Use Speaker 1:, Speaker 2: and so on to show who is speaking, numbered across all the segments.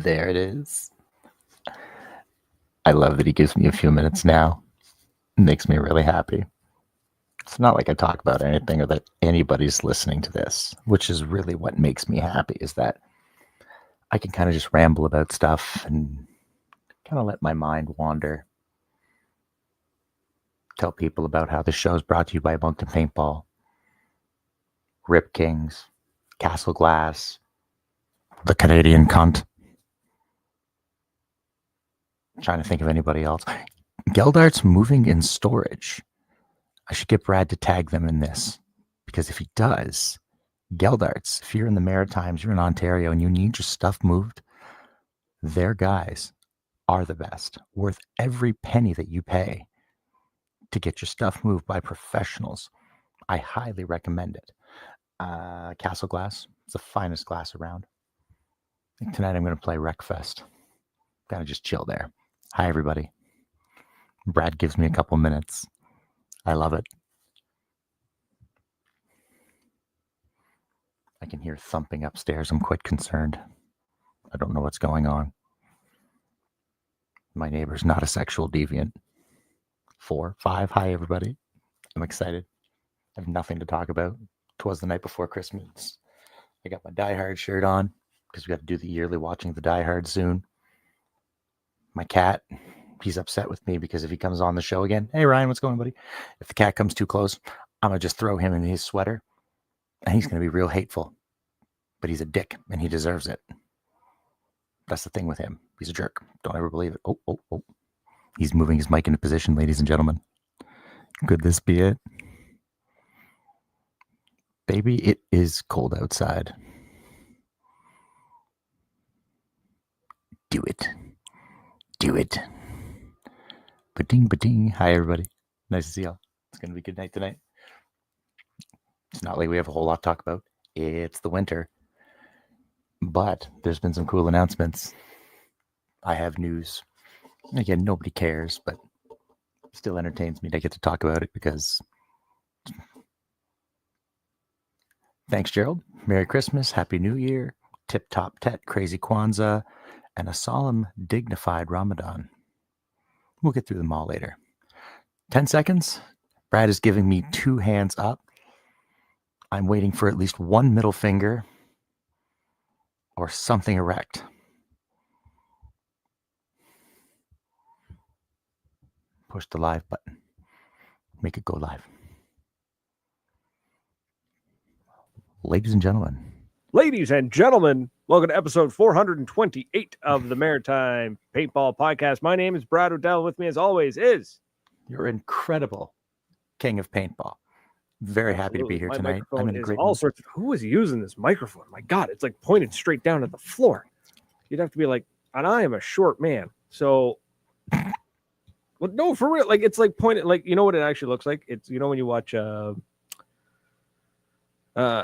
Speaker 1: There it is. I love that he gives me a few minutes now. It makes me really happy. It's not like I talk about anything or that anybody's listening to this, which is really what makes me happy, is that I can kind of just ramble about stuff and kind of let my mind wander. Tell people about how the show is brought to you by Moncton Paintball, Rip Kings, Castle Glass, the Canadian cunt. I'm trying to think of anybody else. Geldart's moving in storage. I should get Brad to tag them in this, because if he does, Geldart's, if you're in the Maritimes, you're in Ontario, and you need your stuff moved, their guys are the best, worth every penny that you pay to get your stuff moved by professionals. I highly recommend it. Castle Glass, it's the finest glass around. I think tonight I'm going to play Wreckfest. Gotta just chill there. Hi, everybody. Brad gives me a couple minutes. I love it. I can hear thumping upstairs. I'm quite concerned. I don't know what's going on. My neighbor's not a sexual deviant. 4, 5. Hi, everybody. I'm excited. I have nothing to talk about. 'Twas the night before Christmas. I got my Die Hard shirt on because we got to do the yearly watching the Die Hard soon. My cat, he's upset with me because if he comes on the show again, hey, Ryan, what's going on, buddy? If the cat comes too close, I'm going to just throw him in his sweater, and he's going to be real hateful. But he's a dick, and he deserves it. That's the thing with him. He's a jerk. Don't ever believe it. Oh. He's moving his mic into position, ladies and gentlemen. Could this be it? Baby, it is cold outside. Do it. Do it. Ba-ding, ba-ding. Hi, everybody. Nice to see y'all. It's going to be a good night tonight. It's not like we have a whole lot to talk about. It's the winter. But there's been some cool announcements. I have news. Again, nobody cares, but still entertains me to get to talk about it because... Thanks, Gerald. Merry Christmas. Happy New Year. Tip-top tet. Crazy Kwanzaa. And a solemn, dignified Ramadan. We'll get through them all later. 10 seconds. Brad is giving me 2 hands up. I'm waiting for at least 1 middle finger or something erect. Push the live button. Make it go live. Ladies and gentlemen.
Speaker 2: Ladies and gentlemen, welcome to episode 428 of the Maritime Paintball Podcast. My name is Brad O'Dell. With me, as always, is
Speaker 1: your incredible king of paintball. Very happy to be here tonight.
Speaker 2: I'm in a great mood. Sorts of, who is using this microphone? My God, it's like pointed straight down at the floor. You'd have to be like, and I am a short man, so. Well, no, for real. Like it's like pointed. Like you know what it actually looks like. It's when you watch.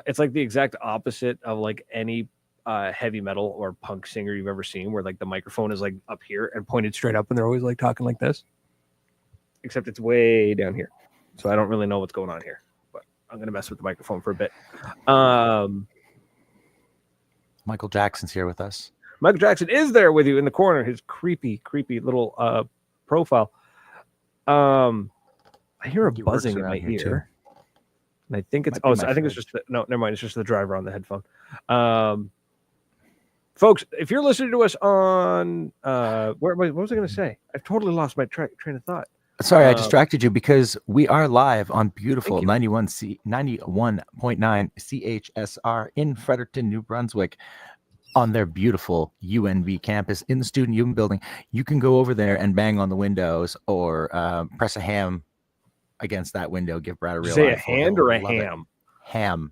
Speaker 2: It's like the exact opposite of like any heavy metal or punk singer you've ever seen, where like the microphone is like up here and pointed straight up, and they're always like talking like this. Except it's way down here, so I don't really know what's going on here. But I'm gonna mess with the microphone for a bit.
Speaker 1: Michael Jackson's here with us.
Speaker 2: Michael Jackson is there with you in the corner. His creepy little profile. I hear a buzzing in my ear. Too. And I think it's I think it's just never mind. It's just the driver on the headphone. Folks, if you're listening to us on what was I going to say? I've totally lost my train of thought.
Speaker 1: Sorry, I distracted you because we are live on beautiful 91.9 CHSR in Fredericton, New Brunswick, on their beautiful UNB campus in the Student Union building. You can go over there and bang on the windows or press a ham against that window. Give Brad a real.
Speaker 2: Say a hand or a ham?
Speaker 1: Ham.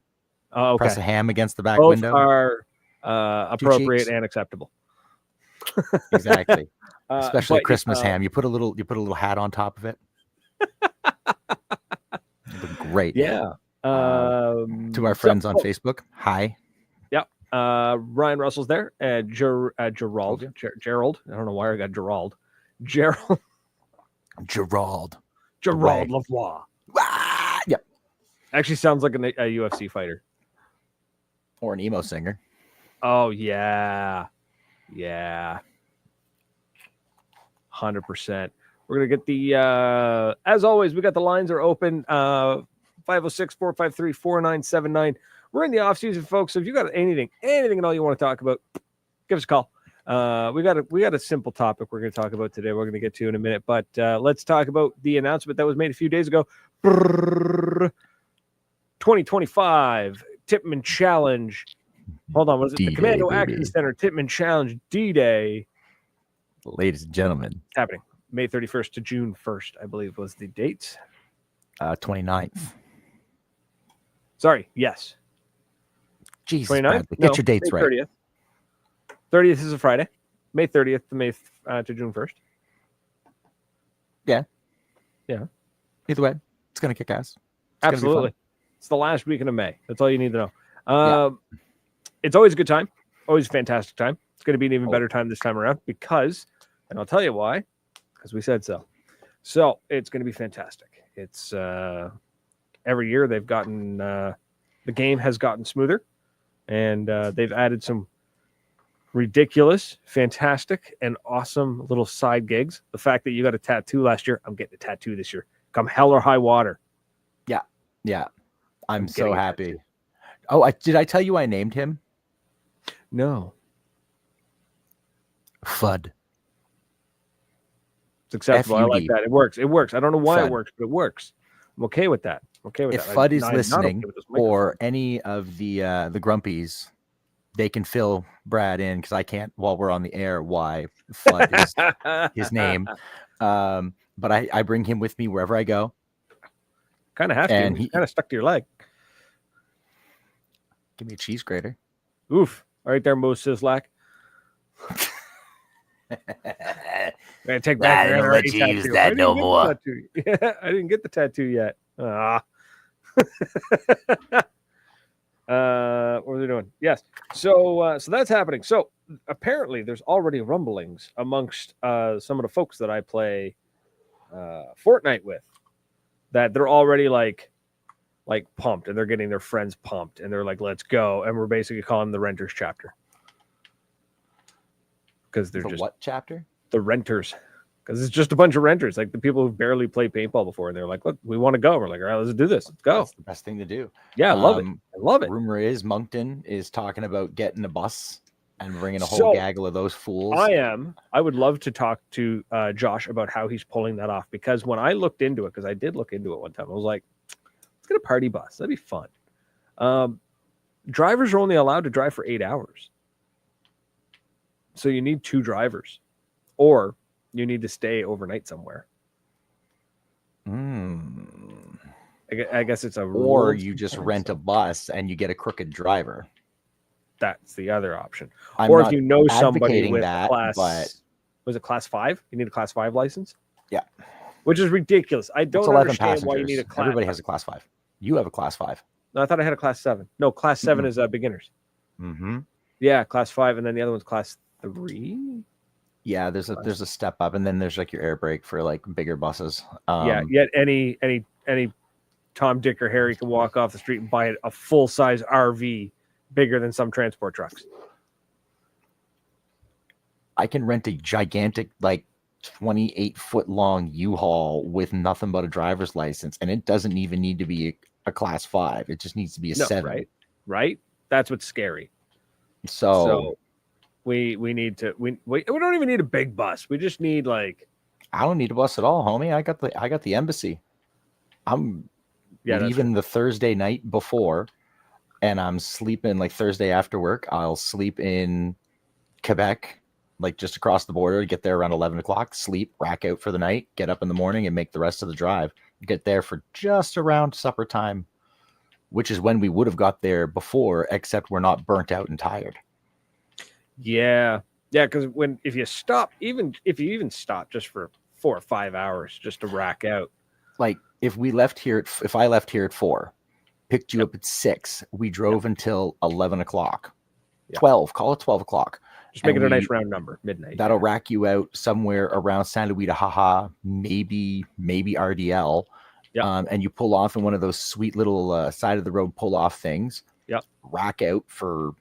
Speaker 2: Oh, okay.
Speaker 1: Press a ham against the back
Speaker 2: Both
Speaker 1: window.
Speaker 2: Are appropriate and acceptable.
Speaker 1: Exactly. Especially Christmas ham. You put a little hat on top of it. Great.
Speaker 2: Yeah.
Speaker 1: To our friends on Facebook. Hi.
Speaker 2: Yep. Ryan Russell's there. Gerald. I don't know why I got Gerald. Gerald Lavoie.
Speaker 1: Yep.
Speaker 2: Actually sounds like a UFC fighter.
Speaker 1: Or an emo singer.
Speaker 2: Oh, yeah. Yeah. 100%. We're going to get the, as always, we got the lines are open, 506-453-4979. We're in the off season, folks. So if you got anything at all you want to talk about, give us a call. We got a simple topic we're going to talk about today. We're going to get to in a minute, but let's talk about the announcement that was made a few days ago. 2025 Tipman Challenge. Hold on, what is it?
Speaker 1: D-Day,
Speaker 2: The Commando
Speaker 1: baby.
Speaker 2: Action Center Tipman Challenge D-Day.
Speaker 1: Ladies and gentlemen,
Speaker 2: It's happening May 31st to June 1st, I believe was the date.
Speaker 1: 29th.
Speaker 2: Sorry, yes.
Speaker 1: Jesus,
Speaker 2: 29th?
Speaker 1: Bradley, get your dates
Speaker 2: May
Speaker 1: right.
Speaker 2: 30th. 30th is a Friday. May 30th to June 1st.
Speaker 1: Yeah.
Speaker 2: Yeah.
Speaker 1: Either way, it's going to kick ass.
Speaker 2: Absolutely. It's the last weekend of May. That's all you need to know. It's always a good time. Always a fantastic time. It's going to be an even better time this time around because, and I'll tell you why, because we said so. So it's going to be fantastic. It's every year they've gotten, the game has gotten smoother, and they've added some ridiculous, fantastic, and awesome little side gigs. The fact that you got a tattoo last year, I'm getting a tattoo this year. Come hell or high water.
Speaker 1: Yeah. I'm so happy. Oh, did I tell you I named him?
Speaker 2: No.
Speaker 1: Fudd.
Speaker 2: It's acceptable. I like
Speaker 1: F-U-D.
Speaker 2: that. It works. It works. I don't know why
Speaker 1: Fudd.
Speaker 2: it works, but it works. I'm okay with that.
Speaker 1: If Fudd is listening, or any of the grumpies, they can fill Brad in because I can't while we're on the air why Fudd is his name. But I bring him with me wherever I go.
Speaker 2: Kind of have to.
Speaker 1: And
Speaker 2: He's kind of stuck to your leg.
Speaker 1: Give me a cheese grater.
Speaker 2: Oof. Right there, Mo Sislak. I take back.
Speaker 1: I don't let you use that no more.
Speaker 2: Yeah, I didn't get the tattoo yet. What was I doing? Yes. So that's happening. So apparently, there's already rumblings amongst some of the folks that I play Fortnite with that they're already like pumped, and they're getting their friends pumped, and they're like, "Let's go!" And we're basically calling the Renters chapter because they're just
Speaker 1: what chapter?
Speaker 2: The Renters, because it's just a bunch of renters, like the people who barely played paintball before, and they're like, "Look, we want to go." We're like, "All right, let's do this. Let's go."
Speaker 1: That's the best thing to do.
Speaker 2: Yeah, I love it. I love it.
Speaker 1: Rumor is Moncton is talking about getting a bus and bringing a whole gaggle of those fools.
Speaker 2: I would love to talk to Josh about how he's pulling that off, because when I looked into it, because I did look into it one time, I was like, let's get a party bus. That'd be fun. Drivers are only allowed to drive for 8 hours. So you need 2 drivers, or you need to stay overnight somewhere. I guess it's a rule.
Speaker 1: Or you just rent a bus and you get a crooked driver.
Speaker 2: That's the other option.
Speaker 1: I'm
Speaker 2: or
Speaker 1: not
Speaker 2: if you know somebody
Speaker 1: advocating
Speaker 2: with
Speaker 1: that,
Speaker 2: class,
Speaker 1: but
Speaker 2: was it class 5? You need a class 5 license?
Speaker 1: Yeah.
Speaker 2: Which is ridiculous. I don't
Speaker 1: 11
Speaker 2: understand why you need a class.
Speaker 1: Everybody has a class 5. You have a class 5.
Speaker 2: No, I thought I had a class 7. No, class 7 is beginners.
Speaker 1: Mm-hmm.
Speaker 2: Yeah, class 5, and then the other one's class 3.
Speaker 1: Yeah, there's a step up, and then there's like your air brake for like bigger buses.
Speaker 2: Yet any Tom, Dick, or Harry can walk off the street and buy a full size RV bigger than some transport trucks.
Speaker 1: I can rent a gigantic, like 28-foot long U-Haul with nothing but a driver's license, and it doesn't even need to be a class 5. It just needs to be a 7.
Speaker 2: Right. That's what's scary.
Speaker 1: So
Speaker 2: we need to we don't even need a big bus. We just need like,
Speaker 1: I don't need a bus at all, homie. I got the embassy. I'm leaving the Thursday night before, and I'm sleeping like Thursday after work. I'll sleep in Quebec, like just across the border, get there around 11 o'clock, sleep, rack out for the night, get up in the morning and make the rest of the drive. Get there for just around supper time, which is when we would have got there before, except we're not burnt out and tired.
Speaker 2: Yeah, because if you stop, even if you even stop just for 4 or 5 hours just to rack out.
Speaker 1: Like if I left here at 4, picked you up at 6, we drove until 11 o'clock, 12, call it 12 o'clock.
Speaker 2: Just make it a nice round number, midnight.
Speaker 1: That'll rack you out somewhere around San Luis de Haha, maybe RDL.
Speaker 2: Yeah.
Speaker 1: And you pull off in one of those sweet little side of the road pull off things.
Speaker 2: Yeah.
Speaker 1: Rack out for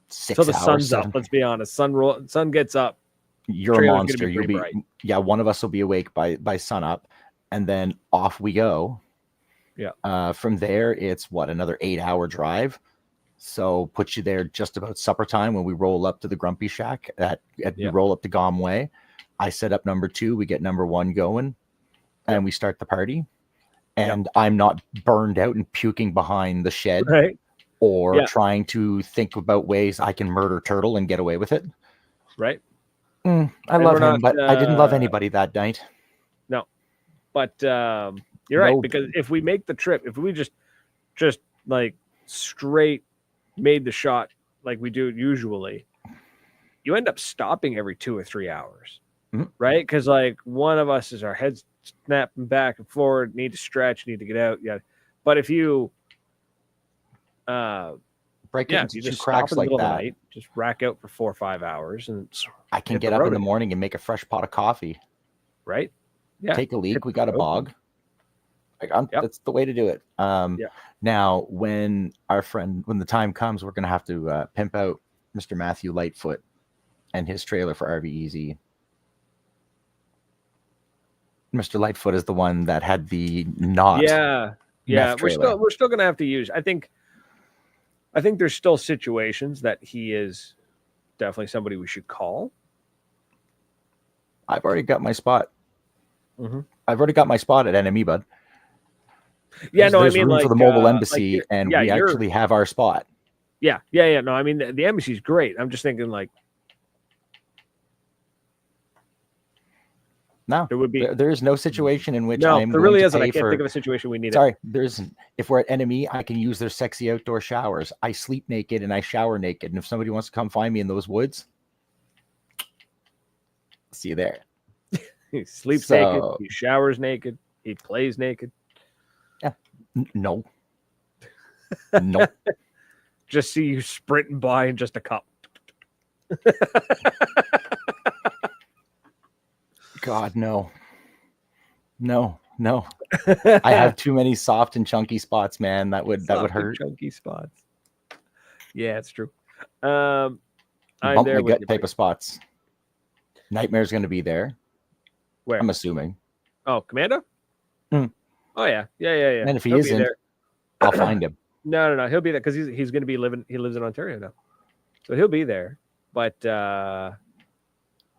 Speaker 1: 6
Speaker 2: So the
Speaker 1: hours.
Speaker 2: sun's
Speaker 1: 7.
Speaker 2: up. Let's be honest. Sun gets up.
Speaker 1: You're a
Speaker 2: Trailer's
Speaker 1: monster.
Speaker 2: gonna be
Speaker 1: You'll
Speaker 2: pretty
Speaker 1: be
Speaker 2: bright.
Speaker 1: yeah. One of us will be awake by sun up, and then off we go.
Speaker 2: Yeah.
Speaker 1: From there, it's what, another 8-hour drive. So put you there just about supper time when we roll up to the Grumpy Shack. We roll up to Gom Way. I set up number 2. We get number 1 going, and we start the party. And I'm not burned out and puking behind the shed,
Speaker 2: Right.
Speaker 1: or trying to think about ways I can murder Turtle and get away with it.
Speaker 2: Right.
Speaker 1: I love him, but I didn't love anybody that night.
Speaker 2: No, but you're right, because if we make the trip, if we just like straight made the shot like we do usually, you end up stopping every 2 or 3 hours, right? Because like one of us is our heads snapping back and forward, need to stretch, need to get out. Yeah, but if you
Speaker 1: break it into
Speaker 2: you
Speaker 1: 2
Speaker 2: just
Speaker 1: cracks
Speaker 2: stop in the
Speaker 1: like
Speaker 2: middle of the
Speaker 1: that,
Speaker 2: night, just rack out for 4 or 5 hours, and
Speaker 1: I can get up in the morning and make a fresh pot of coffee.
Speaker 2: Right? Yeah.
Speaker 1: Take a leak. We got a bog. That's the way to do it. Now, when the time comes, we're going to have to pimp out Mr. Matthew Lightfoot and his trailer for RV Easy. Mr. Lightfoot is the one that had the
Speaker 2: we're still going to have to use. I think there's still situations that he is definitely somebody we should call.
Speaker 1: I've already got my spot. I've already got my spot at NME, bud.
Speaker 2: There's
Speaker 1: room
Speaker 2: like
Speaker 1: for the mobile embassy, and we actually have our spot.
Speaker 2: Yeah. No, I mean the embassy's great. I'm just thinking like,
Speaker 1: no, there is no situation in which
Speaker 2: I'm there really isn't. I can't think of a situation we need.
Speaker 1: Sorry, there isn't. If we're at NME, I can use their sexy outdoor showers. I sleep naked and I shower naked, and if somebody wants to come find me in those woods, see you there.
Speaker 2: He sleeps naked. He showers naked. He plays naked.
Speaker 1: Yeah. No.
Speaker 2: Just see you sprinting by in just a cup.
Speaker 1: God, no. I have too many soft and chunky spots, man. That would hurt.
Speaker 2: Chunky spots. Yeah, it's true. I'm
Speaker 1: Bump
Speaker 2: there
Speaker 1: my gut type of spots. Nightmare's going to be there.
Speaker 2: Where?
Speaker 1: I'm assuming.
Speaker 2: Oh, Commando?
Speaker 1: Oh
Speaker 2: yeah.
Speaker 1: And if he isn't, I'll find him.
Speaker 2: No. He'll be there because he's going to be living. He lives in Ontario now, so he'll be there. But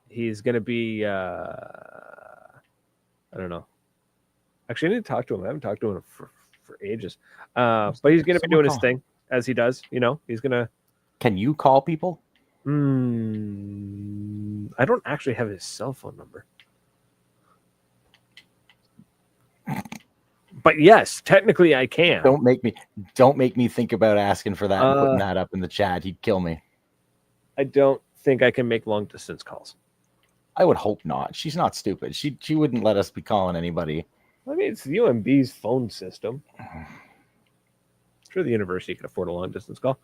Speaker 2: he's going to be. I don't know. Actually, I need to talk to him. I haven't talked to him for ages. But he's going to be doing his thing as he does. He's going to.
Speaker 1: Can you call people?
Speaker 2: I don't actually have his cell phone number. But yes, technically I can.
Speaker 1: Don't make me think about asking for that and putting that up in the chat. He'd kill me.
Speaker 2: I don't think I can make long distance calls.
Speaker 1: I would hope not. She's not stupid. She wouldn't let us be calling anybody.
Speaker 2: I mean, it's UMB's phone system. I'm sure the university can afford a long distance call.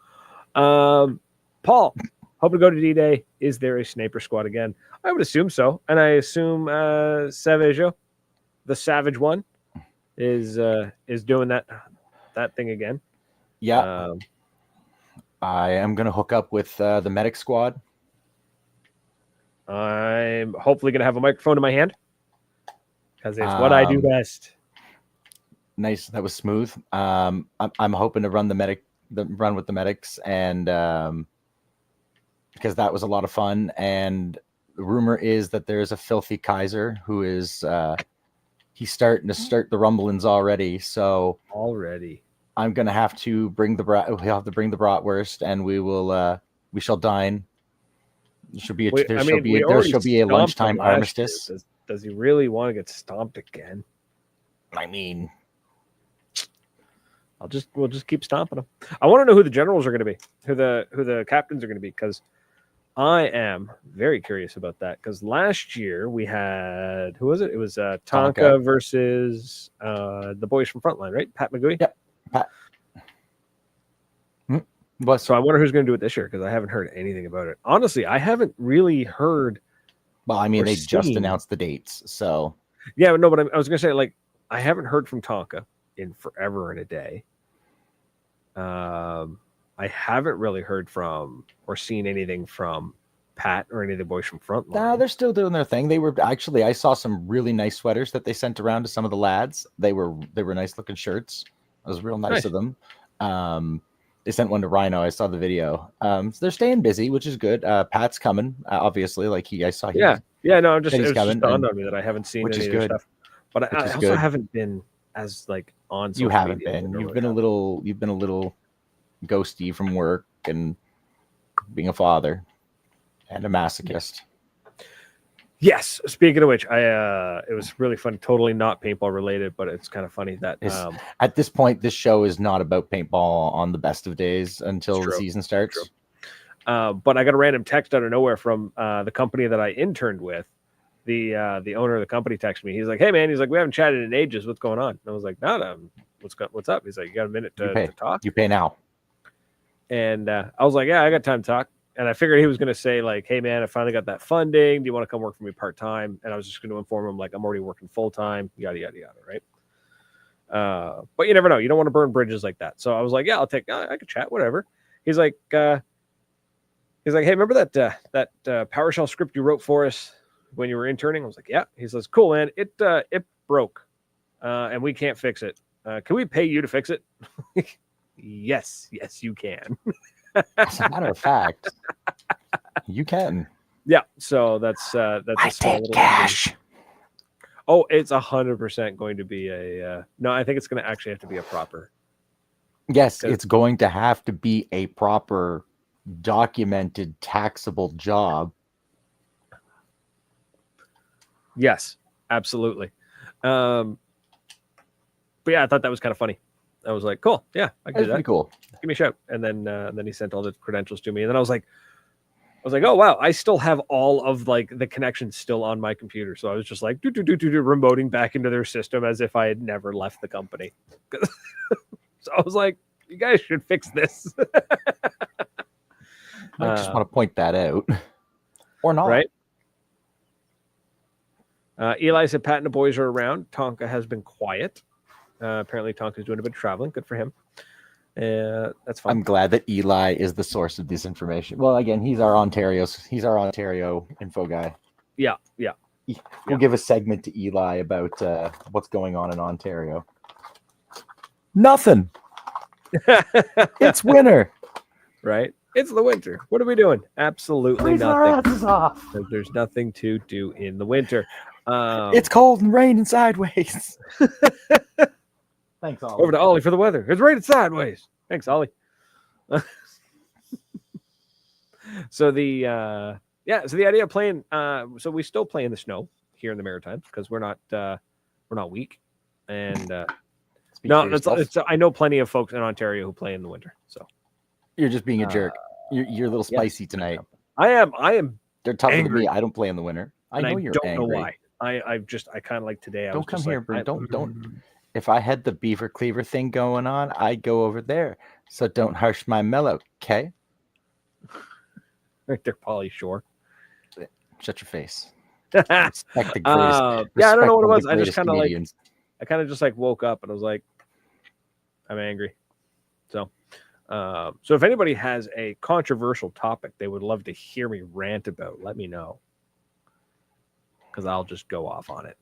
Speaker 2: Paul, hope to go to D-Day. Is there a sniper squad again? I would assume so. And I assume Savaggio, the Savage one, is doing that thing again.
Speaker 1: Yeah. I am going to hook up with the medic squad.
Speaker 2: I'm hopefully going to have a microphone in my hand because it's what I do best.
Speaker 1: Nice. That was smooth. I'm hoping to run run with the medics, and because that was a lot of fun. And the rumor is that there's a filthy Kaiser who is he's starting to start the rumblings already. So I'm gonna have to bring the he'll have to bring the bratwurst, and we shall dine. There shall be a lunchtime armistice.
Speaker 2: Does he really want to get stomped again?
Speaker 1: I mean,
Speaker 2: we'll just keep stomping them. I want to know who the generals are going to be, who the captains are going to be, because I am very curious about that. Because last year we had, who was it? It was Tonka versus the boys from Frontline, right? Pat McGooey.
Speaker 1: Yep, Pat.
Speaker 2: So I wonder who's going to do it this year, because I haven't heard anything about it. Honestly, I haven't really heard.
Speaker 1: Well, I mean, they just announced the dates, so
Speaker 2: yeah, no, but I was going to say, like, I haven't heard from Tonka in forever and a day. I haven't really heard from or seen anything from Pat or any of the boys from
Speaker 1: Nah,
Speaker 2: Frontline.
Speaker 1: they're still doing their thing. They were actually, I saw some really nice sweaters that they sent around to some of the lads. They were nice looking shirts. It was real nice
Speaker 2: Nice.
Speaker 1: of them. They sent one to Rhino. I saw the video. So they're staying busy, which is good. Pat's coming, obviously. Like I saw he
Speaker 2: Yeah. Yeah. No,
Speaker 1: said
Speaker 2: it
Speaker 1: he's
Speaker 2: was just
Speaker 1: coming,
Speaker 2: dawned
Speaker 1: and
Speaker 2: on me that I haven't seen
Speaker 1: which
Speaker 2: any
Speaker 1: is
Speaker 2: of their
Speaker 1: good.
Speaker 2: stuff. But
Speaker 1: Which
Speaker 2: I
Speaker 1: is
Speaker 2: also
Speaker 1: good.
Speaker 2: haven't been as like on
Speaker 1: You
Speaker 2: social
Speaker 1: haven't
Speaker 2: media as I
Speaker 1: been.
Speaker 2: normally
Speaker 1: You've been a little ghosty from work and being a father and a masochist.
Speaker 2: Yes. Speaking of which, it was really fun. Totally not paintball related, but it's kind of funny that
Speaker 1: At this point, this show is not about paintball on the best of days until the
Speaker 2: true.
Speaker 1: season starts.
Speaker 2: True. But I got a random text out of nowhere from the company that I interned with. The owner of the company texted me. He's like, "Hey man," he's like, "We haven't chatted in ages. What's going on?" And I was like, "No, what's up?" He's like, "You got a minute to talk?"
Speaker 1: You pay now.
Speaker 2: And I was like, "Yeah, I got time to talk." And I figured he was going to say like, "Hey man, I finally got that funding. Do you want to come work for me part time?" And I was just going to inform him like, "I'm already working full time." Yada yada yada. Right. But you never know. You don't want to burn bridges like that. So I was like, "Yeah, I could chat, whatever." He's like, "Hey, remember that PowerShell script you wrote for us when you were interning?" I was like, "Yeah." He says, "Cool, man. It broke, and we can't fix it. Can we pay you to fix it?" Yes, you can.
Speaker 1: As a matter of fact, you can.
Speaker 2: Yeah. So that's a small little
Speaker 1: cash.
Speaker 2: thing. Oh, it's 100% going to be a no. I think it's going to actually have to be a proper.
Speaker 1: Yes, it's going to have to be a proper, documented, taxable job.
Speaker 2: Yes, absolutely. But yeah, I thought that was kind of funny. I was like, cool. Yeah, I can do that.
Speaker 1: Pretty cool.
Speaker 2: Give me a shout. And then he sent all the credentials to me. And then I was like, oh wow, I still have all of like the connections still on my computer. So I was just like remoting back into their system as if I had never left the company. So I was like, you guys should fix this.
Speaker 1: I just want to point that out. Or not.
Speaker 2: Right. Eli said Pat and the boys are around. Tonka has been quiet. Apparently Tonka's doing a bit of traveling. Good for him. That's fine.
Speaker 1: I'm glad that Eli is the source of this information. Well, again, he's our Ontario info guy.
Speaker 2: Yeah.
Speaker 1: We'll give a segment to Eli about what's going on in Ontario. Nothing. It's winter.
Speaker 2: Right? It's the winter. What are we doing? Absolutely nothing.
Speaker 1: Off.
Speaker 2: There's nothing to do in the winter.
Speaker 1: It's cold and raining sideways. Thanks, Ollie.
Speaker 2: Over to Ollie for the weather. It's raining sideways. Thanks, Ollie. So the idea of playing. So we still play in the snow here in the Maritimes because we're not weak. And no, I know plenty of folks in Ontario who play in the winter. So
Speaker 1: you're just being a jerk. You're a little spicy tonight.
Speaker 2: I am.
Speaker 1: They're tougher
Speaker 2: angry.
Speaker 1: than me. I don't play in the winter. I know you're
Speaker 2: don't
Speaker 1: angry.
Speaker 2: know why. I kind of like today.
Speaker 1: Don't come here, bro. Don't. If I had the beaver cleaver thing going on, I'd go over there. So don't harsh my mellow, okay?
Speaker 2: Right there, Pauly Shore.
Speaker 1: Shut your face.
Speaker 2: Respect
Speaker 1: the greatest.
Speaker 2: Yeah, I don't know what it was. I just kind of
Speaker 1: Canadians.
Speaker 2: woke up and I was like, I'm angry. So if anybody has a controversial topic they would love to hear me rant about, let me know. Because I'll just go off on it.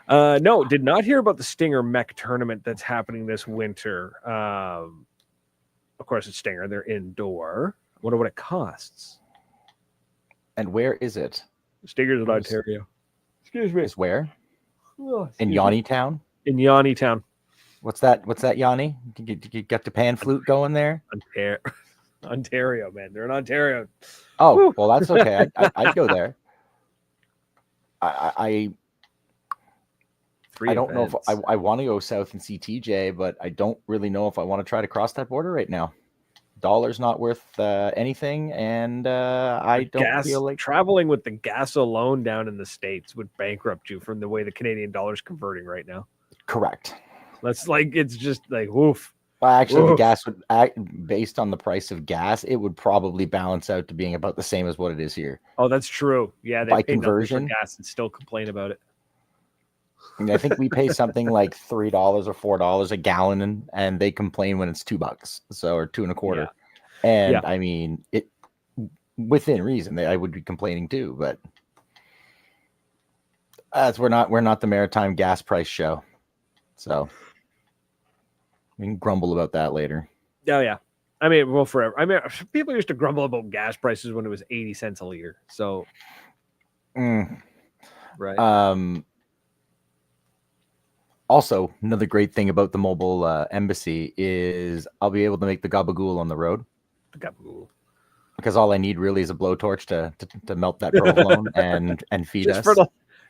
Speaker 2: No, did not hear about the Stinger Mech tournament that's happening this winter. Of course, it's Stinger. They're indoor. I wonder what it costs.
Speaker 1: And where is it?
Speaker 2: Stinger's in Ontario. Excuse me.
Speaker 1: Is where? In Yanni Town?
Speaker 2: In Yanni Town.
Speaker 1: What's that, Yanni? You got the pan flute going there?
Speaker 2: Ontario, man. They're in Ontario.
Speaker 1: Oh, woo. Well, that's okay. I'd go there. I don't know if I want to go south and see TJ, but I don't really know if I want to try to cross that border right now. Dollar's not worth anything, and I don't feel like
Speaker 2: traveling with the gas alone down in the States would bankrupt you from the way the Canadian dollar's converting right now.
Speaker 1: Correct.
Speaker 2: That's like, it's just like, woof.
Speaker 1: Well, actually, the gas would, based on the price of gas, it would probably balance out to being about the same as what it is here.
Speaker 2: Oh, that's true. Yeah, they
Speaker 1: by
Speaker 2: pay
Speaker 1: conversion
Speaker 2: for gas and still complain about it.
Speaker 1: I think we pay something like $3 or $4 a gallon, and they complain when it's $2, so or $2.25. And
Speaker 2: Yeah.
Speaker 1: I mean, it within reason. I would be complaining too, but we're not the maritime gas price show, so we can grumble about that later.
Speaker 2: Oh yeah. I mean, well, forever. I mean, people used to grumble about gas prices when it was 80 cents a liter. So, right.
Speaker 1: Also, another great thing about the mobile embassy is I'll be able to make the gabagool on the road because all I need really is a blowtorch to melt that provolone and feed
Speaker 2: Just
Speaker 1: us.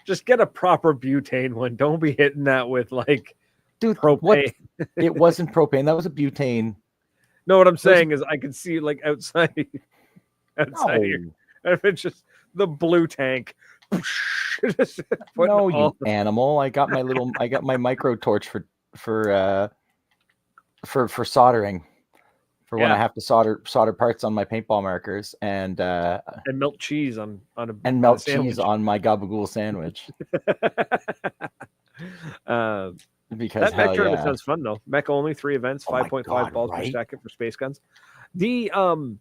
Speaker 2: just get a proper butane one. Don't be hitting that with like
Speaker 1: Dude,
Speaker 2: propane.
Speaker 1: what? It wasn't propane. That was a butane.
Speaker 2: No, what I'm saying is I can see like outside here.
Speaker 1: No,
Speaker 2: If it's just the blue tank.
Speaker 1: no, you animal! I got my micro torch for soldering, for when I have to solder parts on my paintball markers and
Speaker 2: melt cheese on
Speaker 1: melt cheese on my gabagool sandwich. Because
Speaker 2: that mech tournament
Speaker 1: yeah,
Speaker 2: sounds fun though. Mech only 3 events, 5.5 balls per second for space guns. The
Speaker 1: it'd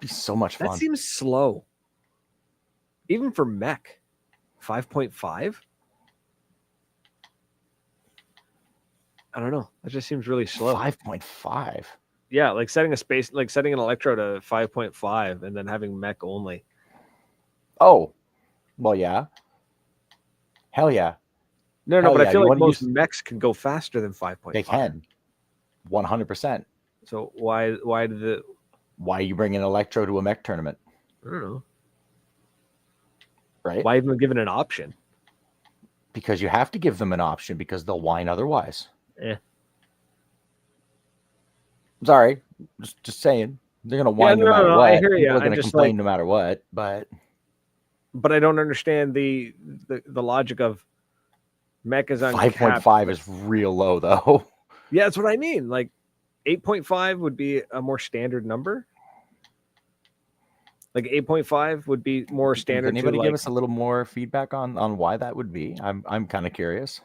Speaker 1: be so much fun.
Speaker 2: That seems slow. Even for mech, 5.5. I don't know. That just seems really slow.
Speaker 1: 5.5.
Speaker 2: Yeah, like setting an electro to 5.5 and then having mech only.
Speaker 1: Oh, well, yeah. Hell yeah.
Speaker 2: No, but I feel like most mechs can go faster than 5.5.
Speaker 1: They can. 100%.
Speaker 2: So why
Speaker 1: are you bringing an electro to a mech tournament?
Speaker 2: I don't know.
Speaker 1: Right?
Speaker 2: Why even give it an option?
Speaker 1: Because you have to give them an option because they'll whine otherwise.
Speaker 2: Yeah.
Speaker 1: Sorry, just saying. They're gonna whine no matter what.
Speaker 2: I hear you.
Speaker 1: People are gonna complain no matter what, but
Speaker 2: I don't understand the logic of mech is uncapped.
Speaker 1: 5.5 is real low though.
Speaker 2: Yeah, that's what I mean. Like 8.5 would be a more standard number. Like 8.5 would be more standard.
Speaker 1: Can anybody give us a little more feedback on why that would be? I'm kind of curious.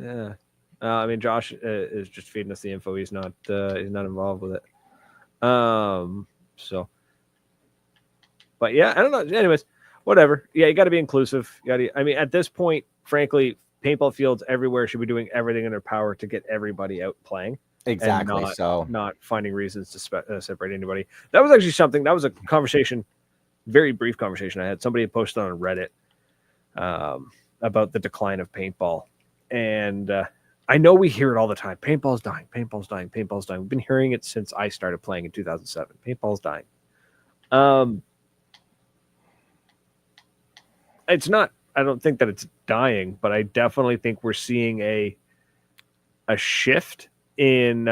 Speaker 2: Yeah. I mean, Josh is just feeding us the info. He's not involved with it. So, but yeah, I don't know. Anyways, whatever. Yeah, you got to be inclusive. I mean, at this point, frankly, paintball fields everywhere should be doing everything in their power to get everybody out playing.
Speaker 1: Exactly.
Speaker 2: Not finding reasons to separate anybody. That was actually something. That was a conversation, very brief conversation I had. Somebody had posted on Reddit about the decline of paintball, and I know we hear it all the time. Paintball's dying. Paintball's dying. Paintball's dying. We've been hearing it since I started playing in 2007. Paintball's dying. It's not. I don't think that it's dying, but I definitely think we're seeing a shift in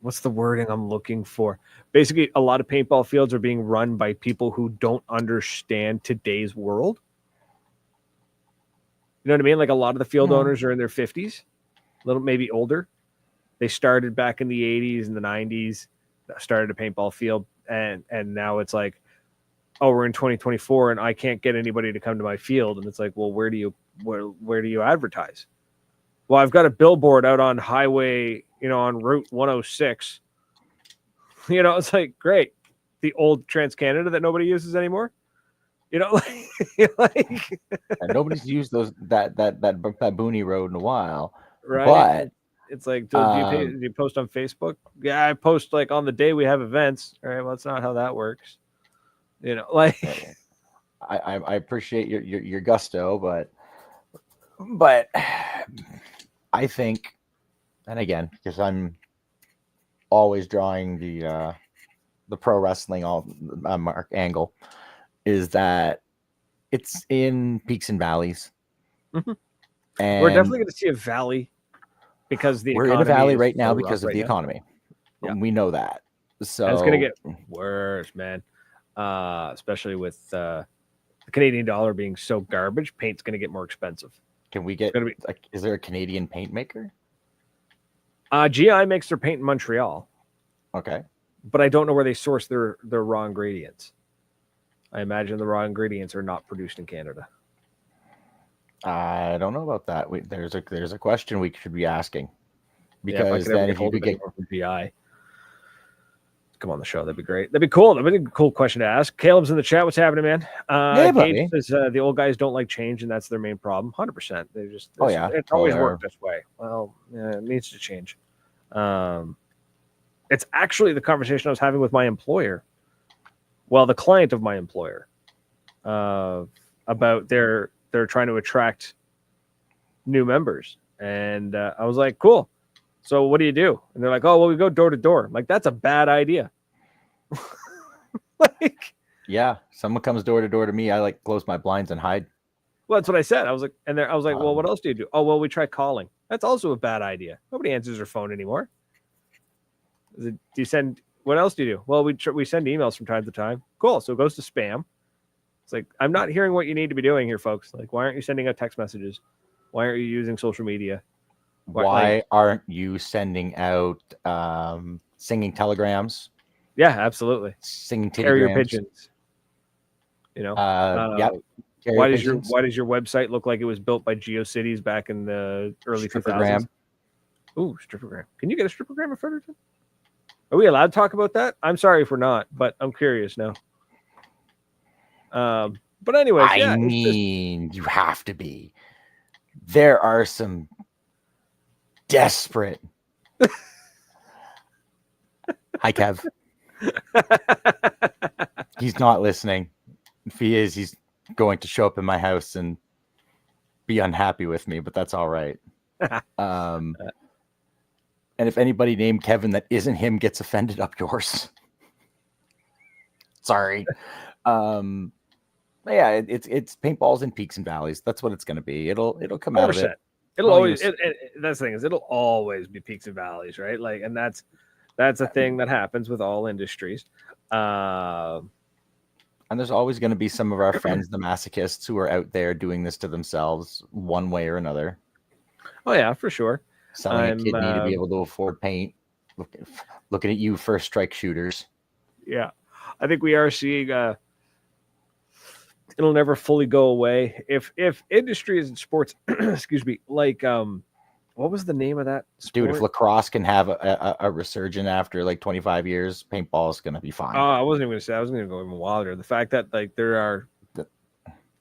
Speaker 2: what's the wording I'm looking for? Basically, a lot of paintball fields are being run by people who don't understand today's world. You know what I mean? Like a lot of the field owners are in their 50s, a little maybe older. They started back in the 80s and the 90s, started a paintball field, and now it's like, oh, we're in 2024 and I can't get anybody to come to my field. And it's like, well, where do you advertise? Well, I've got a billboard out on highway, on Route 106. It's like, great. The old Trans-Canada that nobody uses anymore. And
Speaker 1: nobody's used that boony road in a while.
Speaker 2: Right.
Speaker 1: But
Speaker 2: it's like, do you post on Facebook? Yeah, I post like on the day we have events. All right. Well, that's not how that works.
Speaker 1: I appreciate your gusto, but I think, and again, because I'm always drawing the pro wrestling mark angle, is that it's in peaks and valleys.
Speaker 2: Mm-hmm. And we're definitely going to see a valley because
Speaker 1: we're in a valley right now because of the economy. Yeah. We know that. So
Speaker 2: and it's going to get worse, man. Especially with the Canadian dollar being so garbage, paint's going to get more expensive.
Speaker 1: Can we get? Is there a Canadian paint maker?
Speaker 2: GI makes their paint in Montreal.
Speaker 1: Okay,
Speaker 2: but I don't know where they source their raw ingredients. I imagine the raw ingredients are not produced in Canada.
Speaker 1: I don't know about that. There's a question we should be asking.
Speaker 2: Yeah, if I
Speaker 1: because
Speaker 2: could ever
Speaker 1: then
Speaker 2: get
Speaker 1: if you
Speaker 2: hold
Speaker 1: could
Speaker 2: of
Speaker 1: get
Speaker 2: anyone from GI, come on the show. That'd be great. That'd be cool. That'd be a cool question to ask. Caleb's in the chat. What's happening, man?
Speaker 1: yeah,
Speaker 2: Gage
Speaker 1: buddy.
Speaker 2: says the old guys don't like change, and that's their main problem. 100%. They just
Speaker 1: Oh yeah,
Speaker 2: it's always worked this way. Well, yeah, it needs to change. It's actually the conversation I was having with my employer. Well, the client of my employer, about they're trying to attract new members, and I was like, cool. So what do you do? And they're like, oh, well, we go door to door. I'm like, that's a bad idea. Like,
Speaker 1: yeah. Someone comes door to door to me, I like close my blinds and hide.
Speaker 2: well, that's what I said. I was like, well, what
Speaker 1: Um,
Speaker 2: else do you do? Oh, well, we try calling. That's also a bad idea. Nobody answers their phone anymore. Do you send? What else do you do? Well, we send emails from time to time. Cool. So it goes to spam. It's like, I'm not hearing what you need to be doing here, folks. Like, why aren't you sending out text messages? Why aren't you using social media?
Speaker 1: Why aren't you sending out singing telegrams?
Speaker 2: Yeah, absolutely.
Speaker 1: Singing
Speaker 2: Carrier
Speaker 1: tittygrams?
Speaker 2: pigeons. You know.
Speaker 1: Yep.
Speaker 2: Why does your website look like it was built by GeoCities back in the early 2000s? Ooh, strippergram. Can you get a strippergram in Fredericton? Are we allowed to talk about that? I'm sorry if we're not, but I'm curious now. But anyways,
Speaker 1: I mean, you have to be. There are some desperate. Hi, Kev. He's not listening. If he is, he's going to show up in my house and be unhappy with me, but that's all right. And if anybody named Kevin that isn't him gets offended, up yours. Sorry. Yeah, it's paintballs in peaks and valleys. That's what it's going to be. It'll come 100%. Out of it.
Speaker 2: It'll always. That's the thing is, it'll always be peaks and valleys, right? Like, and that's a thing that happens with all industries.
Speaker 1: And there's always going to be some of our friends, the masochists, who are out there doing this to themselves one way or another.
Speaker 2: Oh yeah, for sure.
Speaker 1: Selling a kidney to be able to afford paint. Looking at you, first strike shooters.
Speaker 2: Yeah, I think we are seeing. It'll never fully go away. If industries and sports, excuse me, like what was the name of that sport?
Speaker 1: Dude, if lacrosse can have a resurgence after like 25 years, paintball is going to be fine.
Speaker 2: Oh, I wasn't even going to say. I was going to go even wilder. The fact that like there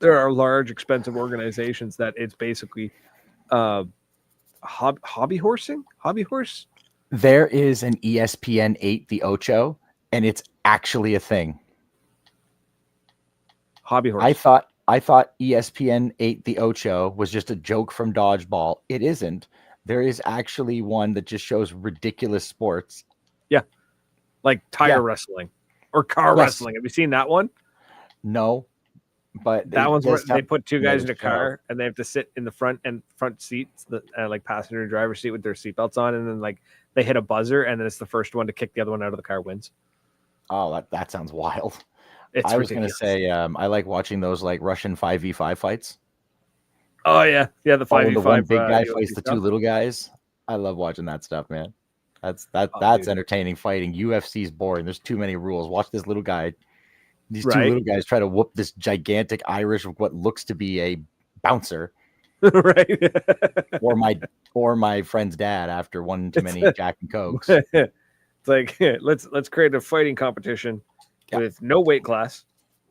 Speaker 2: are large, expensive organizations that it's basically hobby horsing. Hobby horse.
Speaker 1: There is an ESPN 8 the Ocho, and it's actually a thing.
Speaker 2: Hobby horse.
Speaker 1: I thought ESPN 8 the Ocho was just a joke from Dodgeball. It isn't. There is actually one that just shows ridiculous sports.
Speaker 2: Yeah. Like tire wrestling or car wrestling. Have you seen that one?
Speaker 1: No. But
Speaker 2: that one's where they put two guys in a car and they have to sit in the front seats, like passenger and driver seat with their seatbelts on, and then like they hit a buzzer and then it's the first one to kick the other one out of the car wins.
Speaker 1: Oh, that sounds wild.
Speaker 2: I
Speaker 1: was going to say I like watching those like Russian 5v5 fights.
Speaker 2: Oh yeah, the 5v5.
Speaker 1: The one big guy fights the two little guys. I love watching that stuff, man. That's entertaining fighting. UFC's boring. There's too many rules. Watch this little guy. These two little guys try to whoop this gigantic Irish, what looks to be a bouncer,
Speaker 2: right?
Speaker 1: or my friend's dad after one too many Jack and Cokes.
Speaker 2: It's like let's create a fighting competition with no weight class,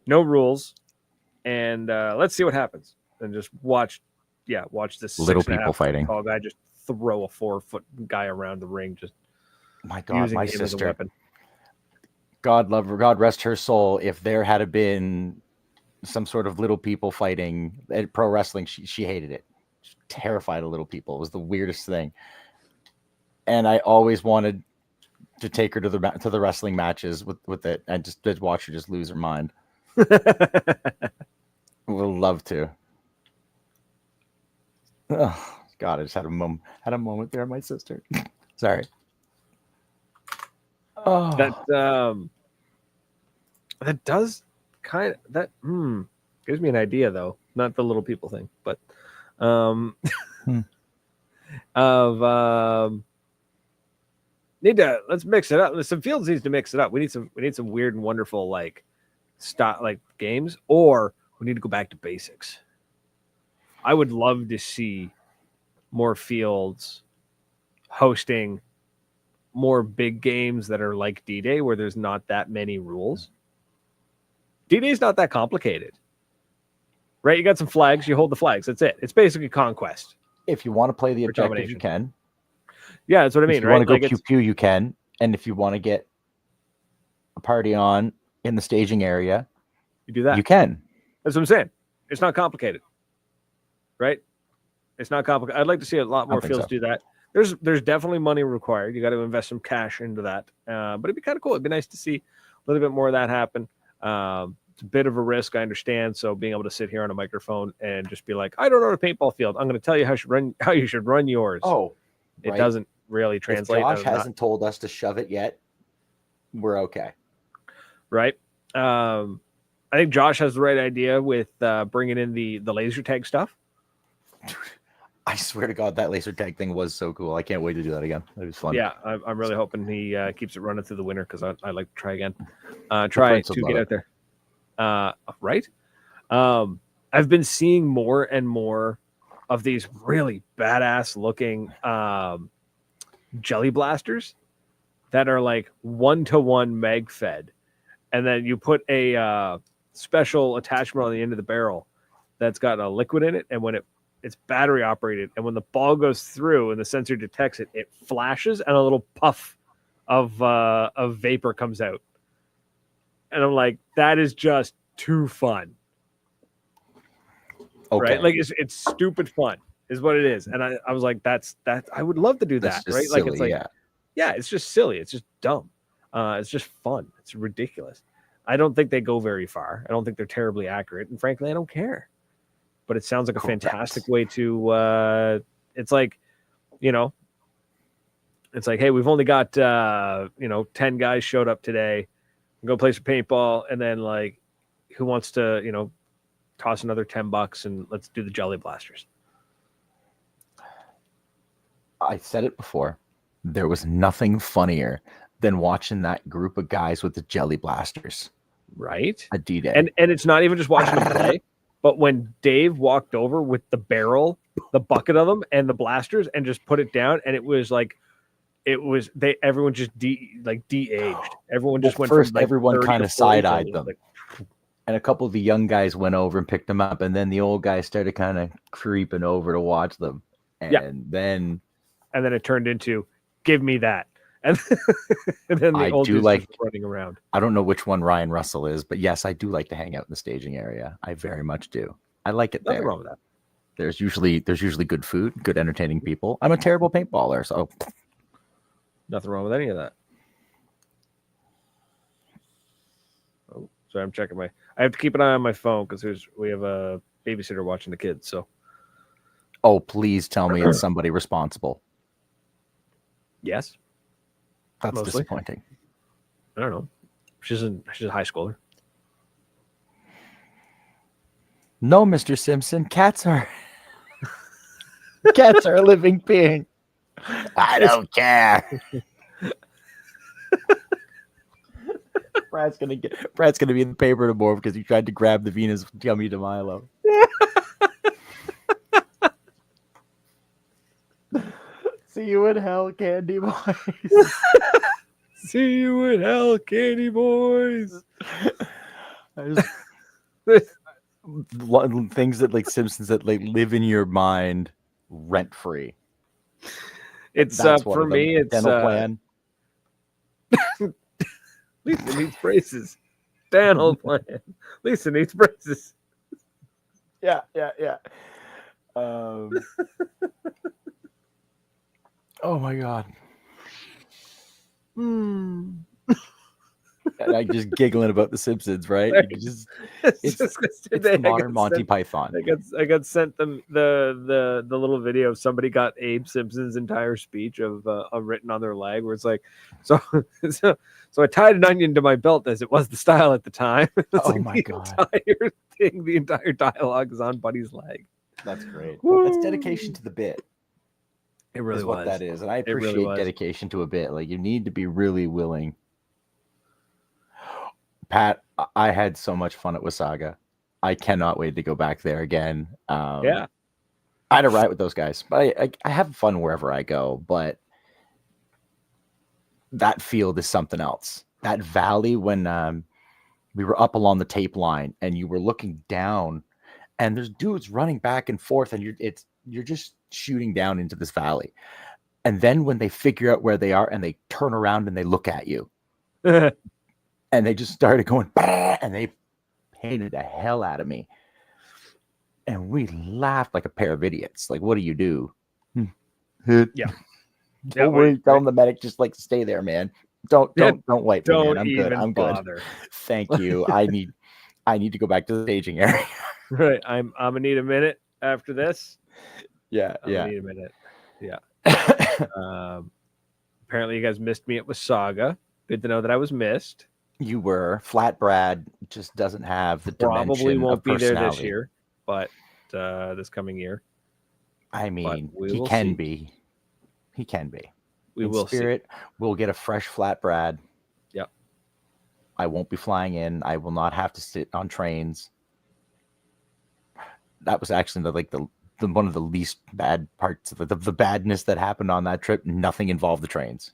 Speaker 2: no rules, and let's see what happens. And just watch this
Speaker 1: little people fighting.
Speaker 2: Tall guy just throw a 4-foot guy around the ring. Just
Speaker 1: my God, my sister. God rest her soul. If there had been some sort of little people fighting at pro wrestling, she hated it. She was terrified of little people. It was the weirdest thing. And I always wanted to take her to the wrestling matches with it and just watch her just lose her mind. Would love to. Oh God, I just had a moment there, my sister. Sorry. Oh,
Speaker 2: that does kind of gives me an idea though, not the little people thing, but let's mix it up. Some fields needs to mix it up. We need some weird and wonderful like games, or we need to go back to basics. I would love to see more fields hosting more big games that are like D-Day, where there's not that many rules. D-Day is not that complicated, right? You got some flags, you hold the flags. That's it. It's basically conquest.
Speaker 1: If you want to play the
Speaker 2: For
Speaker 1: objective, you
Speaker 2: domination.
Speaker 1: can.
Speaker 2: Yeah, that's what I mean,
Speaker 1: If you
Speaker 2: right?
Speaker 1: want to go
Speaker 2: Like
Speaker 1: pew pew, you can. And if you want to get a party on in the staging area,
Speaker 2: you do that.
Speaker 1: you can.
Speaker 2: That's what I'm saying. It's not complicated, right? It's not complicated. I'd like to see a lot more fields do that. There's definitely money required. You got to invest some cash into that. But it'd be kind of cool. It'd be nice to see a little bit more of that happen. It's a bit of a risk, I understand. So being able to sit here on a microphone and just be like, I don't know the paintball field. I'm going to tell you how you should run yours.
Speaker 1: Oh,
Speaker 2: it doesn't really translate.
Speaker 1: If Josh hasn't told us to shove it yet, we're okay.
Speaker 2: Right. I think Josh has the right idea with bringing in the laser tag stuff.
Speaker 1: I swear to God, that laser tag thing was so cool. I can't wait to do that again. It was fun.
Speaker 2: Yeah, I'm really hoping he keeps it running through the winter because I like to try again. Try to get out there. Right. I've been seeing more and more of these really badass looking jelly blasters that are like 1-to-1 mag fed. And then you put a special attachment on the end of the barrel that's got a liquid in it. And when it's battery operated, and when the ball goes through and the sensor detects it, it flashes and a little puff of vapor comes out. And I'm like, that is just too fun. Okay. Right? Like it's stupid fun is what it is. And I was like, that's I would love to do that. Right.
Speaker 1: Silly,
Speaker 2: like it's like, yeah, it's just silly. It's just dumb. It's just fun. It's ridiculous. I don't think they go very far. I don't think they're terribly accurate. And frankly, I don't care. But it sounds like a fantastic way to it's like, it's like, hey, we've only got 10 guys showed up today. Go play some paintball, and then like who wants to, toss another $10 and let's do the jelly blasters.
Speaker 1: I said it before. There was nothing funnier than watching that group of guys with the jelly blasters.
Speaker 2: Right.
Speaker 1: A D-Day.
Speaker 2: And it's not even just watching them play, but when Dave walked over with the barrel, the bucket of them and the blasters and just put it down, and everyone just de-aged. Everyone just went
Speaker 1: first
Speaker 2: from
Speaker 1: everyone kind of side-eyed them. And a couple of the young guys went over and picked them up, and then the old guys started kind of creeping over to watch them. And then it turned into give me that. And then the old dudes running around. I don't know which one Ryan Russell is, but yes, I do like to hang out in the staging area. I very much do. I like it. Nothing wrong with that. There's usually good food, good entertaining people. I'm a terrible paintballer, so
Speaker 2: nothing wrong with any of that. Oh, sorry, I'm checking I have to keep an eye on my phone because we have a babysitter watching the kids. So,
Speaker 1: oh, please tell me it's somebody responsible.
Speaker 2: Yes.
Speaker 1: That's mostly disappointing.
Speaker 2: I don't know. She's a high schooler.
Speaker 1: No, Mr. Simpson. Cats are a living being. I don't care. Brad's gonna be in the paper tomorrow because he tried to grab the Venus gummy to Milo. See you in hell, candy boys.
Speaker 2: See you in hell, candy boys.
Speaker 1: Things that like Simpsons that like live in your mind rent free.
Speaker 2: It's for me. It's dental plan. Lisa needs braces. Dental plan. Lisa needs braces.
Speaker 1: Yeah. Oh my God. And I just giggling about the Simpsons, right? It's the modern Monty Python.
Speaker 2: I got sent them the little video of somebody got Abe Simpson's entire speech of written on their leg, where it's like, so I tied an onion to my belt as it was the style at the time.
Speaker 1: Oh like my God!
Speaker 2: The entire dialogue is on Buddy's leg.
Speaker 1: That's great. That's dedication to the bit.
Speaker 2: It really was.
Speaker 1: What that is, and I appreciate dedication to a bit. Like you need to be really willing. Pat, I had so much fun at Wasaga. I cannot wait to go back there again. I had a ride with those guys, but I have fun wherever I go. But that field is something else. That valley when we were up along the tape line and you were looking down and there's dudes running back and forth and you're just shooting down into this valley. And then when they figure out where they are and they turn around and they look at you and they just started going bah! And they painted the hell out of me. And we laughed like a pair of idiots. Like, what do you do?
Speaker 2: Yeah.
Speaker 1: Don't worry. Tell the medic, just like stay there, man. Don't wipe me, man. I'm good. I'm
Speaker 2: bother.
Speaker 1: good. Thank you. I need to go back to the staging area.
Speaker 2: Right. I'm gonna need a minute after this.
Speaker 1: Yeah.
Speaker 2: I'm gonna need a minute. Yeah. Apparently you guys missed me at Wasaga. Good to know that I was missed.
Speaker 1: You were. Flat Brad just doesn't have the
Speaker 2: Probably
Speaker 1: dimension
Speaker 2: won't
Speaker 1: of
Speaker 2: be there
Speaker 1: personality.
Speaker 2: this year, but this coming year.
Speaker 1: I mean, he can be. He can be.
Speaker 2: We
Speaker 1: in
Speaker 2: will
Speaker 1: spirit,
Speaker 2: see.
Speaker 1: We'll get a fresh Flat Brad.
Speaker 2: Yep.
Speaker 1: I won't be flying in. I will not have to sit on trains. That was actually the one of the least bad parts of the badness that happened on that trip. Nothing involved the trains.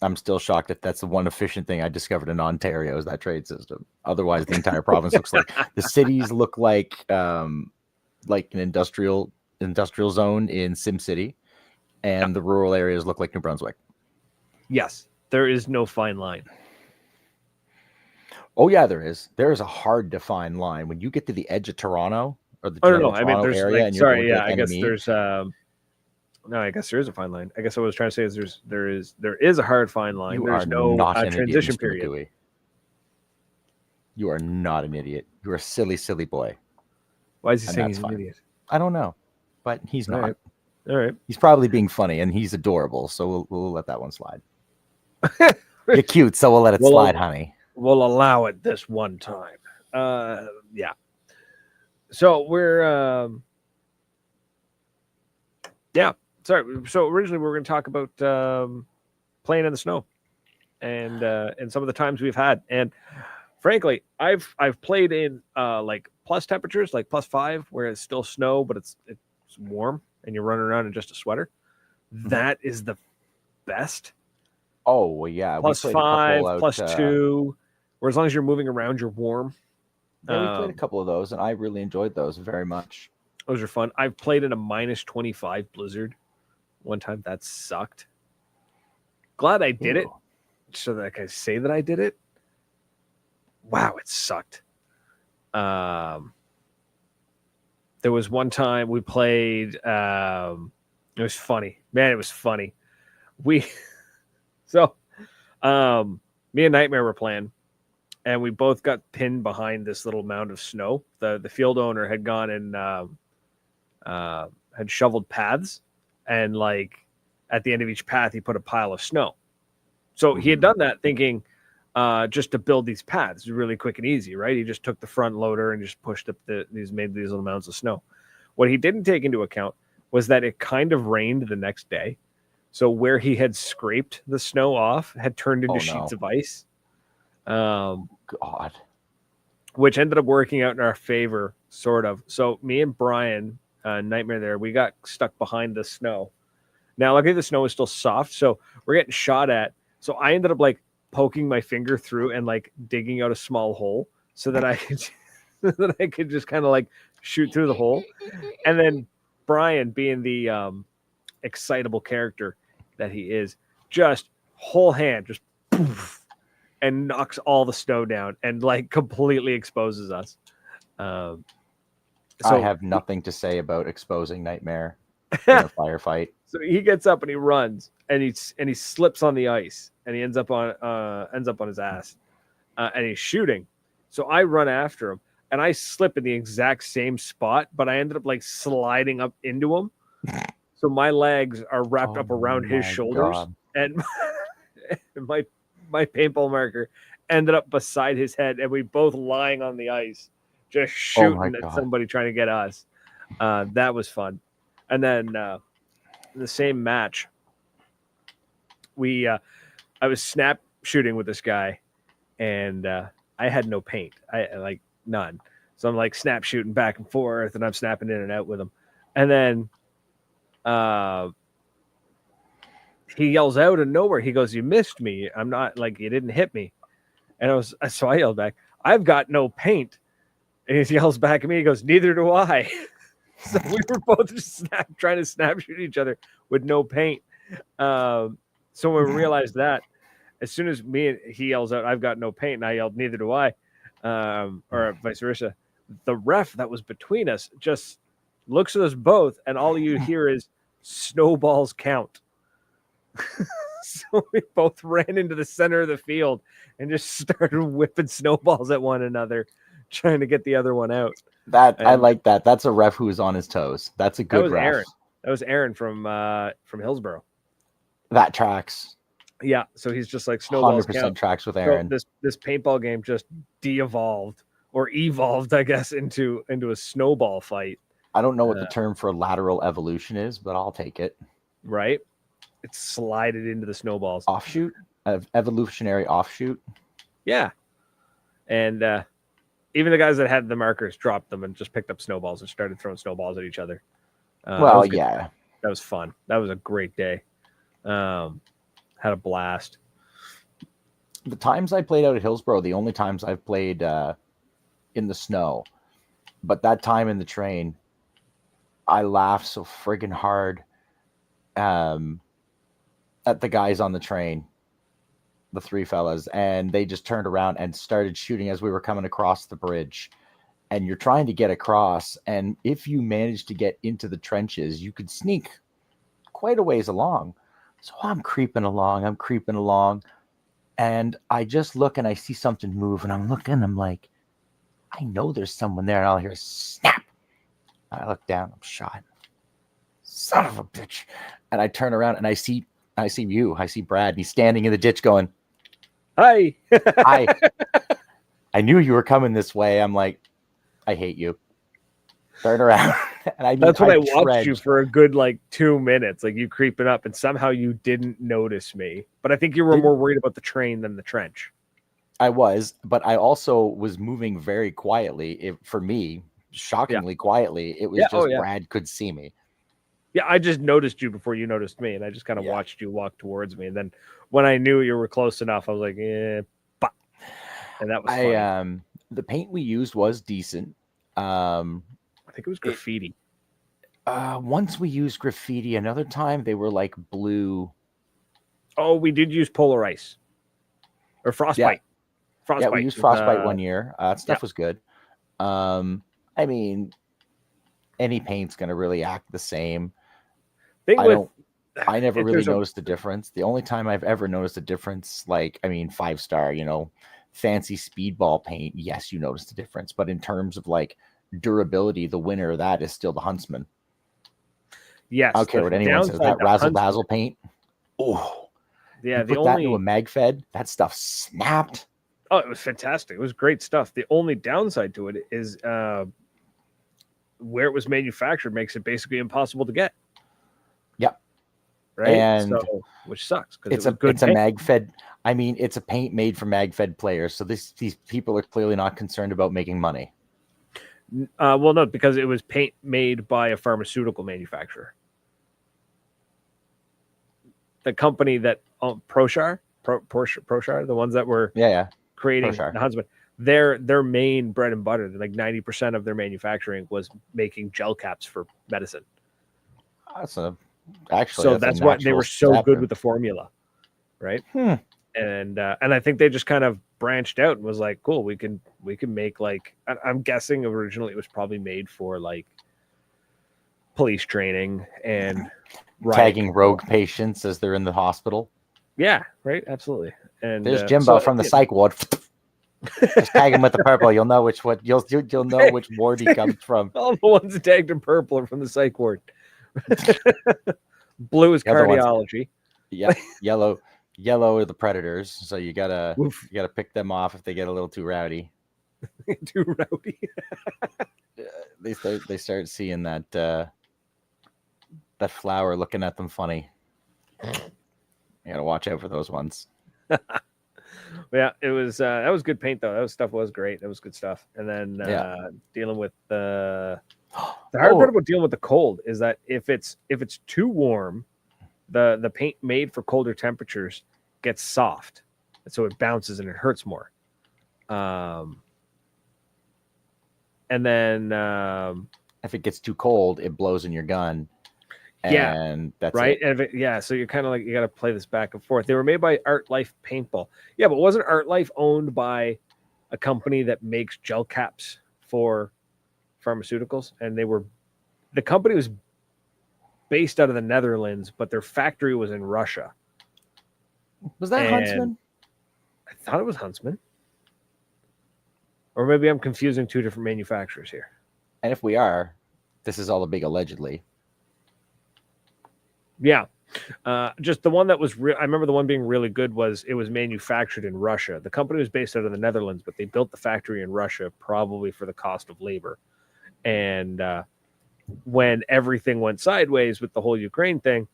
Speaker 1: I'm still shocked that that's the one efficient thing I discovered in Ontario is that trade system. Otherwise, the entire province looks like the cities look like an industrial zone in SimCity, and the rural areas look like New Brunswick.
Speaker 2: Yes, there is no fine line.
Speaker 1: Oh yeah, there is. There is a hard to find line when you get to the edge of Toronto or the Toronto area,
Speaker 2: like,
Speaker 1: and you're going to
Speaker 2: I guess there's no, I guess there is a fine line. I guess what I was trying to say is there is a hard fine line. There's no transition period.
Speaker 1: McCooey. You are not an idiot. You're a silly, silly boy.
Speaker 2: Why is he saying he's an idiot?
Speaker 1: I don't know, but he's not.
Speaker 2: All right.
Speaker 1: He's probably being funny, and he's adorable, so we'll let that one slide. You're cute, so we'll let it slide, honey.
Speaker 2: We'll allow it this one time. Yeah. So we're yeah. Sorry. So originally we were going to talk about playing in the snow, and some of the times we've had. And frankly, I've played in like plus temperatures, like +5, where it's still snow, but it's warm, and you're running around in just a sweater. That is the best.
Speaker 1: Oh well, yeah.
Speaker 2: +5, +2, where as long as you're moving around, you're warm.
Speaker 1: Yeah, we played a couple of those, and I really enjoyed those very much.
Speaker 2: Those are fun. I've played in a -25 blizzard one time. That sucked. Glad I did it, so that I can say that I did it. Wow, it sucked. There was one time we played. It was funny, man. It was funny. Me and Nightmare were playing, and we both got pinned behind this little mound of snow. The field owner had gone and had shoveled paths, and like at the end of each path, he put a pile of snow. So he had done that thinking just to build these paths really quick and easy, right? He just took the front loader and just pushed up made these little mounds of snow. What he didn't take into account was that it kind of rained the next day. So where he had scraped the snow off had turned into sheets of ice.
Speaker 1: God.
Speaker 2: Which ended up working out in our favor, sort of. So me and Brian, Nightmare there, we got stuck behind the snow. Now, luckily the snow is still soft, so we're getting shot at. So I ended up like poking my finger through and like digging out a small hole so that I could just kind of like shoot through the hole. And then Brian, being the excitable character that he is, just whole hand just poof, and knocks all the snow down and like completely exposes us.
Speaker 1: So I have nothing to say about exposing Nightmare in a firefight.
Speaker 2: So he gets up and he runs and he slips on the ice and he ends up on his ass and he's shooting. So I run after him and I slip in the exact same spot, but I ended up like sliding up into him. So my legs are wrapped up around his shoulders, and my paintball marker ended up beside his head, and we both lying on the ice, just shooting at somebody trying to get us. That was fun. And then in the same match, I was snap shooting with this guy, and I had no paint. I like none. So I'm like snap shooting back and forth, and I'm snapping in and out with him. And then he yells out of nowhere. He goes, "You missed me. I'm not like you didn't hit me." And so I yelled back, "I've got no paint." And he yells back at me. He goes, "Neither do I." So we were both just trying to snap shoot each other with no paint. So when we realized that, as soon as he yells out, "I've got no paint," and I yelled, "Neither do I," or vice versa, the ref that was between us just looks at us both, and all you hear is snowballs count. So we both ran into the center of the field and just started whipping snowballs at one another, trying to get the other one out.
Speaker 1: I like that. That's a ref who's on his toes. That's a good
Speaker 2: That was
Speaker 1: ref.
Speaker 2: Aaron. That was Aaron from Hillsborough.
Speaker 1: That tracks.
Speaker 2: Yeah, so he's just like snowballs
Speaker 1: 100%
Speaker 2: count.
Speaker 1: tracks with Aaron.
Speaker 2: So this paintball game just de-evolved or evolved, I guess, into a snowball fight.
Speaker 1: I don't know what the term for lateral evolution is, but I'll take it.
Speaker 2: Right? It's slided into the snowballs.
Speaker 1: Offshoot? Evolutionary offshoot?
Speaker 2: Yeah. And even the guys that had the markers dropped them and just picked up snowballs and started throwing snowballs at each other.
Speaker 1: Well, yeah.
Speaker 2: That was fun. That was a great day. Had a blast.
Speaker 1: The times I played out at Hillsborough, the only times I've played in the snow, but that time in the train, I laughed so friggin' hard at the guys on the train, the three fellas, and they just turned around and started shooting as we were coming across the bridge. And you're trying to get across, and if you manage to get into the trenches, you could sneak quite a ways along. So I'm creeping along, and I just look and I see something move, and I'm looking, I'm like, I know there's someone there, and I'll hear a snap. I look down, I'm shot. Son of a bitch. And I turn around and I see Brad, and he's standing in the ditch going,
Speaker 2: "Hi."
Speaker 1: I knew you were coming this way. I'm like, I hate you. Turn around. And
Speaker 2: That's when I watched you for a good 2 minutes, like you creeping up, and somehow you didn't notice me. But I think you were more worried about the train than the trench.
Speaker 1: I was, but I also was moving very quietly. For me, shockingly quietly. It was Brad could see me.
Speaker 2: Yeah, I just noticed you before you noticed me, and I just kind of watched you walk towards me. And then when I knew you were close enough, I was like, "Yeah," and that was funny.
Speaker 1: The paint we used was decent.
Speaker 2: I think it was graffiti.
Speaker 1: Once we used graffiti, another time they were like blue.
Speaker 2: Oh, we did use polar ice or frostbite.
Speaker 1: Yeah, we used frostbite one year. That stuff was good. I mean, any paint's gonna really act the same. I never really noticed the difference. The only time I've ever noticed a difference, 5-star, fancy speedball paint, yes, you notice the difference. But in terms of durability, the winner of that is still the Huntsman.
Speaker 2: Yes.
Speaker 1: I don't care what anyone says. That Razzle Dazzle paint. Oh,
Speaker 2: yeah.
Speaker 1: Put that into a MagFed, that stuff snapped.
Speaker 2: Oh, it was fantastic. It was great stuff. The only downside to it is where it was manufactured makes it basically impossible to get.
Speaker 1: Yep.
Speaker 2: Right.
Speaker 1: And
Speaker 2: which sucks
Speaker 1: because it's a MagFed. I mean, it's a paint made for MagFed players. So these people are clearly not concerned about making money.
Speaker 2: Well, no, because it was paint made by a pharmaceutical manufacturer. The company that Proshar, the ones that were creating
Speaker 1: Proshar.
Speaker 2: the Huntsman, their main bread and butter, 90% of their manufacturing was making gel caps for medicine. That's why they were so good with the formula, right? And I think they just kind of branched out and was like, cool, we can make I'm guessing originally it was probably made for police training and
Speaker 1: tagging rogue patients as they're in the hospital.
Speaker 2: Yeah, right, absolutely. And
Speaker 1: there's Jimbo from the psych ward. Just tag him with the purple. You'll know which you'll know which ward he comes from.
Speaker 2: All the ones tagged in purple are from the psych ward. Blue is cardiology.
Speaker 1: Yeah, yellow are the predators. So you gotta pick them off if they get a little too rowdy.
Speaker 2: Too rowdy.
Speaker 1: They start seeing that flower looking at them funny. You gotta watch out for those ones.
Speaker 2: Yeah, it was that was good paint though. That stuff was great. That was good stuff. And then dealing with the hard part about dealing with the cold is that if it's too warm, the paint made for colder temperatures gets soft, and so it bounces and it hurts more. And then
Speaker 1: If it gets too cold, it blows in your gun.
Speaker 2: Yeah,
Speaker 1: And that's
Speaker 2: right.
Speaker 1: it.
Speaker 2: And yeah, so you're kind of like you got to play this back and forth. They were made by Art Life Paintball. Yeah, but wasn't Art Life owned by a company that makes gel caps for pharmaceuticals? And the company was based out of the Netherlands, but their factory was in Russia.
Speaker 1: Was that
Speaker 2: And
Speaker 1: Huntsman?
Speaker 2: I thought it was Huntsman. Or maybe I'm confusing two different manufacturers here.
Speaker 1: And if we are, this is all a big allegedly.
Speaker 2: Yeah. Just the one that was I remember the one being really good was it was manufactured in Russia. The company was based out of the Netherlands, but they built the factory in Russia probably for the cost of labor. And when everything went sideways with the whole Ukraine thing,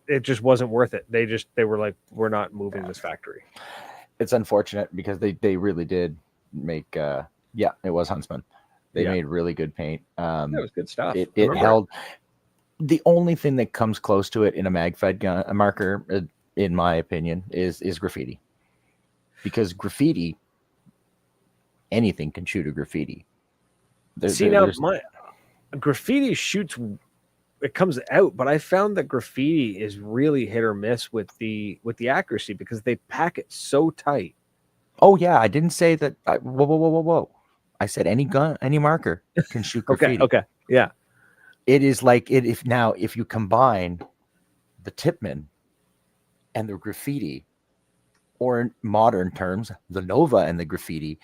Speaker 2: it just wasn't worth it. They were like, we're not moving this factory.
Speaker 1: It's unfortunate because they really did make it was Huntsman. They made really good paint.
Speaker 2: That was good stuff.
Speaker 1: It held. The only thing that comes close to it in a MagFed gun, a marker, in my opinion, is graffiti. Because graffiti, anything can shoot a graffiti.
Speaker 2: My graffiti shoots, it comes out, but I found that graffiti is really hit or miss with the accuracy because they pack it so tight.
Speaker 1: Oh yeah, I didn't say that. Whoa! I said any gun, any marker can shoot graffiti.
Speaker 2: Okay, yeah.
Speaker 1: It is like it if you combine the Tipman and the graffiti, or in modern terms, the Nova and the graffiti,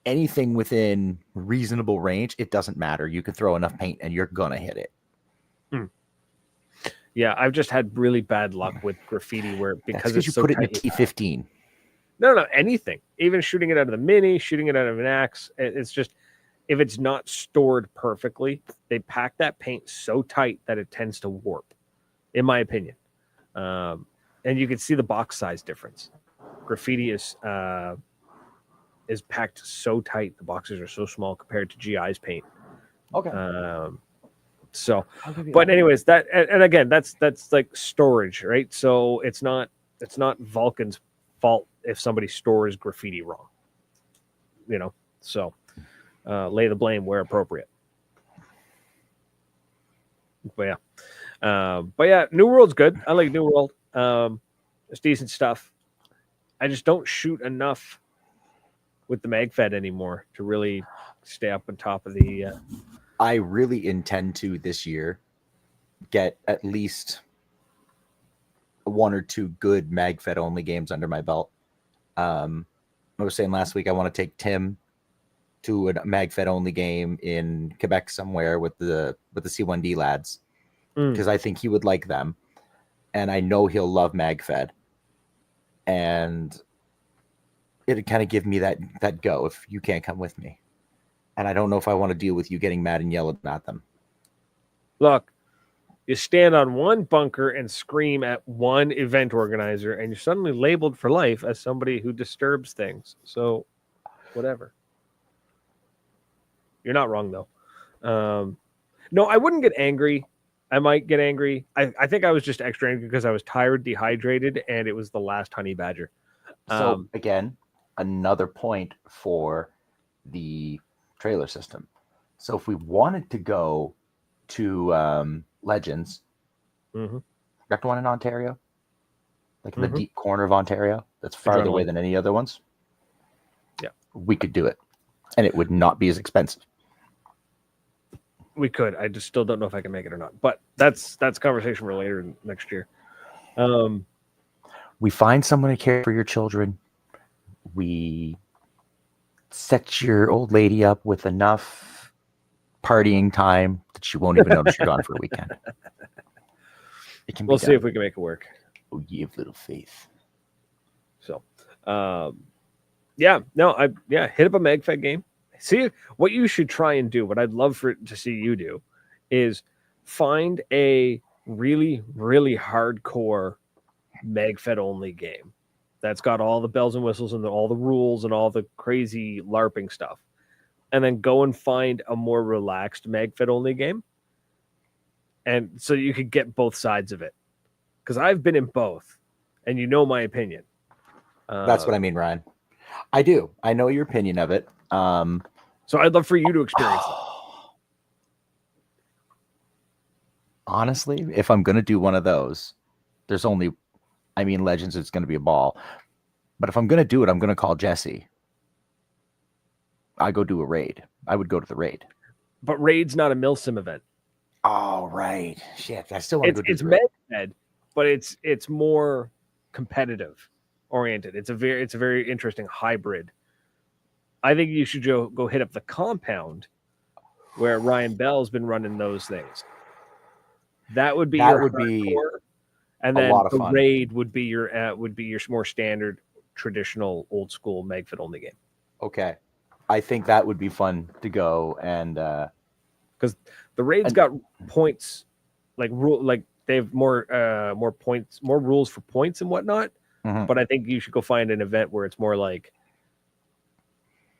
Speaker 1: anything within reasonable range, it doesn't matter. You can throw enough paint and you're gonna hit it.
Speaker 2: Yeah, I've just had really bad luck with graffiti where because
Speaker 1: you
Speaker 2: so
Speaker 1: put it in a
Speaker 2: tightly
Speaker 1: T15.
Speaker 2: No, anything. Even shooting it out of the Mini, shooting it out of an axe. It's just if it's not stored perfectly, they pack that paint so tight that it tends to warp, in my opinion. And you can see the box size difference. Graffiti is packed so tight; the boxes are so small compared to GI's paint.
Speaker 1: Okay.
Speaker 2: But anyways, that and again, that's like storage, right? So it's not Vulcan's fault if somebody stores graffiti wrong, so lay the blame where appropriate. But yeah, New World's good. I like New World. It's decent stuff. I just don't shoot enough with the MagFed anymore to really stay up on top of the
Speaker 1: I really intend to this year get at least one or two good MagFed only games under my belt. I was saying last week I want to take Tim to a MagFed only game in Quebec somewhere with the C1D lads because I think he would like them, and I know he'll love MagFed, and it'd kind of give me that go if you can't come with me. And I don't know if I want to deal with you getting mad and yelling at them.
Speaker 2: Look, you stand on one bunker and scream at one event organizer, and you're suddenly labeled for life as somebody who disturbs things. So, whatever. You're not wrong, though. No, I wouldn't get angry. I might get angry. I think I was just extra angry because I was tired, dehydrated, and it was the last honey badger.
Speaker 1: So, again, another point for the trailer system. So if we wanted to go to Legends, got one in Ontario, like in the deep corner of Ontario, that's farther away than any other ones.
Speaker 2: Yeah,
Speaker 1: we could do it, and it would not be as expensive.
Speaker 2: We could. I just still don't know if I can make it or not. But that's conversation for later next year.
Speaker 1: We find someone to care for your children. We set your old lady up with enough partying time that she won't even notice you're gone for a weekend.
Speaker 2: We'll see if we can make it work.
Speaker 1: Oh, you have little faith.
Speaker 2: So, hit up a MagFed game. See what you should try and do. What I'd love to see you do is find a really, really hardcore MagFed only game that's got all the bells and whistles and all the rules and all the crazy LARPing stuff, and then go and find a more relaxed MagFed only game and so you could get both sides of it. Because I've been in both, and you know my opinion.
Speaker 1: That's what I mean, Ryan. I do. I know your opinion of it.
Speaker 2: So I'd love for you to experience it.
Speaker 1: Honestly, if I'm going to do one of those, there's only, I mean, Legends, it's going to be a ball. But if I'm going to do it, I'm going to call Jesse. I go do a raid. I would go to the raid.
Speaker 2: But Raid's not a Milsim event.
Speaker 1: Oh, right. Shit. I still want to go do
Speaker 2: It's
Speaker 1: the raid.
Speaker 2: med, but it's more competitive oriented. It's a very interesting hybrid. I think you should go hit up the compound where Ryan Bell's been running those things. That would be hardcore, and then the
Speaker 1: fun.
Speaker 2: raid would be your more standard, traditional, old school Megfit only game.
Speaker 1: Okay, I think that would be fun to go, and
Speaker 2: because the raid's got points, like they have more points, more rules for points and whatnot.
Speaker 1: Mm-hmm.
Speaker 2: But I think you should go find an event where it's more like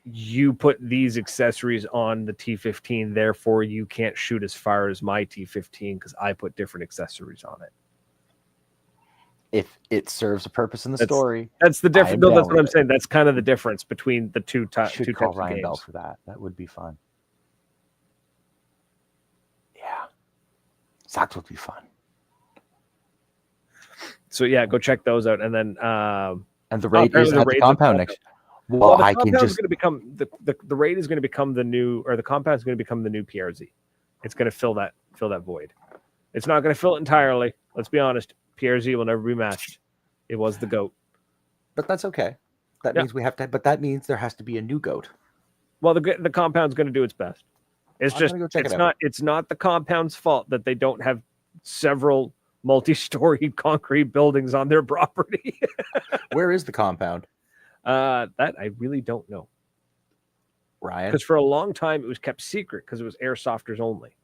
Speaker 2: you put these accessories on the T15, therefore you can't shoot as far as my T15 because I put different accessories on it.
Speaker 1: If it serves a purpose in the story,
Speaker 2: that's the difference. No, that's what I'm saying. That's kind of the difference between the two types.
Speaker 1: Should call Ryan Bell for that. That would be fun. Yeah, that would be fun.
Speaker 2: So yeah, go check those out, and then
Speaker 1: and the raid is at the compound next.
Speaker 2: Well, the compound is going to become the raid is going to become the new, or the compound is going to become the new PRZ. It's going to fill that void. It's not going to fill it entirely. Let's be honest. PRZ will never be matched. It was the GOAT.
Speaker 1: But that's okay. That means we have to. But that means there has to be a new GOAT.
Speaker 2: Well, the compound's going to do its best. It's not the compound's fault that they don't have several multi-story concrete buildings on their property.
Speaker 1: Where is the compound?
Speaker 2: That I really don't know,
Speaker 1: Ryan.
Speaker 2: Because for a long time it was kept secret because it was airsofters only.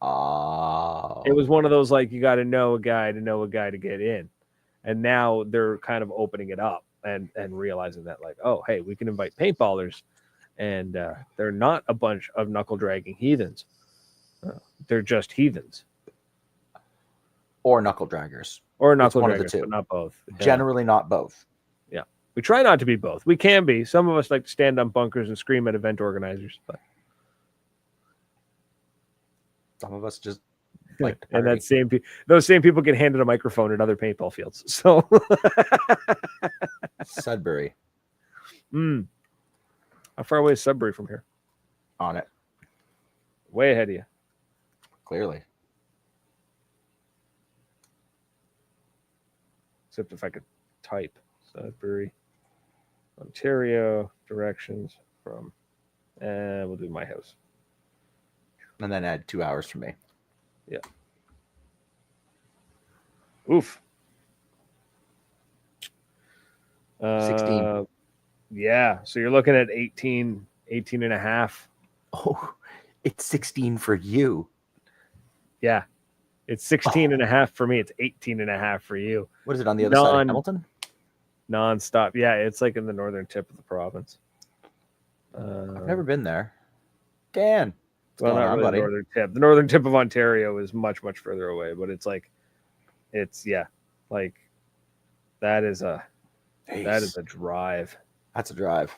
Speaker 1: Oh.
Speaker 2: It was one of those like you got to know a guy to get in, and now they're kind of opening it up and realizing that like, oh hey, we can invite paintballers, and they're not a bunch of knuckle dragging heathens. They're just heathens.
Speaker 1: Or knuckle draggers.
Speaker 2: Or knuckle draggers, but not both.
Speaker 1: Generally not both.
Speaker 2: Yeah. We try not to be both. We can be. Some of us like to stand on bunkers and scream at event organizers. But
Speaker 1: some of us just like
Speaker 2: and those same people get handed a microphone at other paintball fields. So
Speaker 1: Sudbury.
Speaker 2: How far away is Sudbury from here?
Speaker 1: On it.
Speaker 2: Way ahead of you.
Speaker 1: Clearly.
Speaker 2: Except if I could type Sudbury, Ontario, directions from, and we'll do my house.
Speaker 1: And then add 2 hours for me.
Speaker 2: Yeah. Oof.
Speaker 1: 16.
Speaker 2: Yeah. So you're looking at 18 and a half.
Speaker 1: Oh, it's 16 for you.
Speaker 2: Yeah. It's 16 and a half for me. It's 18 and a half for you.
Speaker 1: What is it on the other side of Hamilton?
Speaker 2: Non-stop. Yeah, it's like in the northern tip of the province.
Speaker 1: I've never been there. Dan.
Speaker 2: Well, not really the northern tip. The northern tip of Ontario is much, much further away, but it's like, that is a drive.
Speaker 1: That's a drive.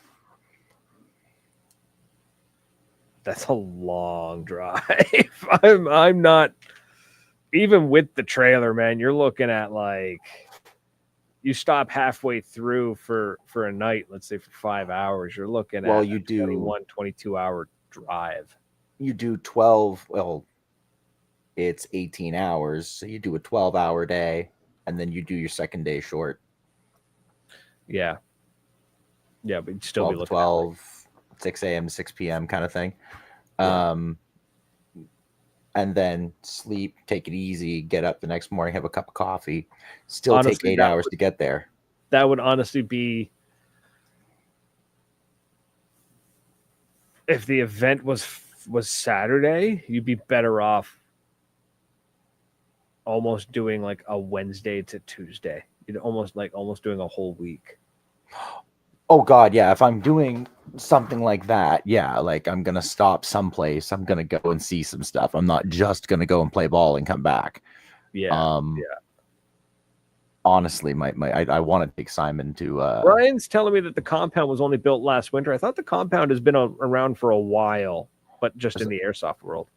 Speaker 2: That's a long drive. I'm not, even with the trailer, man, you're looking at like, you stop halfway through for a night, let's say for 5 hours, you're looking at
Speaker 1: you do
Speaker 2: 22 hour drive.
Speaker 1: You do 12, well, it's 18 hours. So you do a 12-hour day and then you do your second day short.
Speaker 2: Yeah. Yeah, but you'd still be looking
Speaker 1: 12, 6 a.m. to 6 p.m. kind of thing. Yeah. And then sleep, take it easy, get up the next morning, have a cup of coffee. Still honestly, take 8 hours to get there.
Speaker 2: That would honestly be, if the event was Saturday, you'd be better off almost doing like a Wednesday to Tuesday. You'd almost doing a whole week.
Speaker 1: Oh God, yeah. If I'm doing something like that, yeah, like I'm gonna stop someplace. I'm gonna go and see some stuff. I'm not just gonna go and play ball and come back.
Speaker 2: Yeah.
Speaker 1: Um, honestly, I want to take Simon to.
Speaker 2: Ryan's telling me that the compound was only built last winter. I thought the compound has been around for a while, but just in the airsoft world.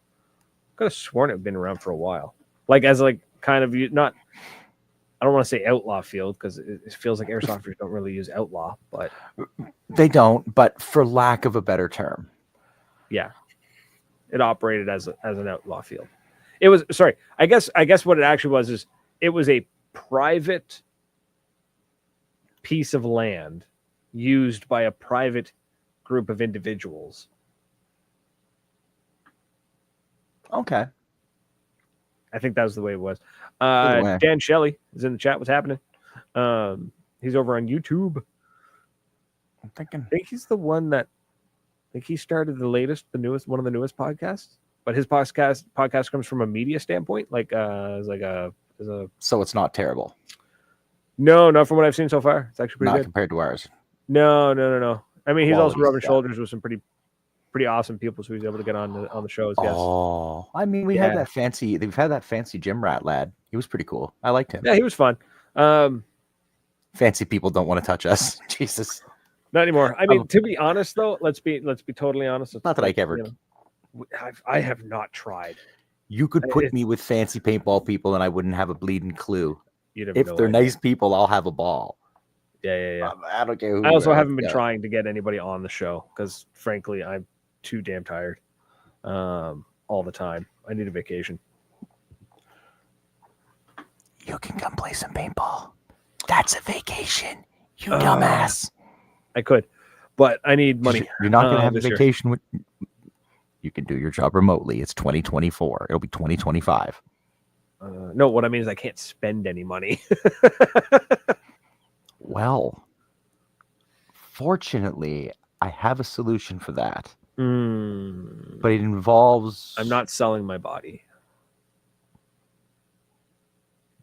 Speaker 2: Could have sworn it had been around for a while, like as like kind of not. I don't want to say outlaw field because it feels like airsofters don't really use outlaw, but
Speaker 1: They don't, but for lack of a better term,
Speaker 2: yeah, it operated as an outlaw field. It was sorry. I guess what it actually was is it was a private piece of land used by a private group of individuals.
Speaker 1: okay.
Speaker 2: I think that was the way it was.
Speaker 1: Either way.
Speaker 2: Dan Shelley is in the chat. What's happening? He's over on YouTube.
Speaker 1: I'm thinking.
Speaker 2: I think he's the one that I think he started the newest one of the newest podcasts. But his podcast comes from a media standpoint, like as a
Speaker 1: So it's not terrible.
Speaker 2: no, not from what I've seen so far. It's actually pretty
Speaker 1: Not
Speaker 2: good
Speaker 1: compared to ours.
Speaker 2: No. I mean, he's also
Speaker 1: Quality
Speaker 2: rubbing
Speaker 1: stuff.
Speaker 2: shoulders with some pretty awesome people, so he's able to get on the show as guests.
Speaker 1: Oh, I mean, we've had that fancy gym rat lad. He was pretty cool. I liked him.
Speaker 2: Yeah, he was fun.
Speaker 1: Fancy people don't want to touch us. Jesus.
Speaker 2: Not anymore. I mean, to be honest, though, let's be totally honest.
Speaker 1: Not that I ever.
Speaker 2: I have not tried.
Speaker 1: You could put me with fancy paintball people, and I wouldn't have a bleeding clue.
Speaker 2: If
Speaker 1: they're nice people, I'll have a ball.
Speaker 2: Yeah.
Speaker 1: I don't care who.
Speaker 2: I also haven't been trying to get anybody on the show because, frankly, I'm too damn tired all the time. I need a vacation.
Speaker 1: You can come play some paintball. That's a vacation. You dumbass.
Speaker 2: I could, but I need money.
Speaker 1: You're not going to have a vacation. You can do your job remotely. It's 2024. It'll be 2025.
Speaker 2: No, what I mean is I can't spend any money.
Speaker 1: Well, fortunately, I have a solution for that. But it involves...
Speaker 2: I'm not selling my body.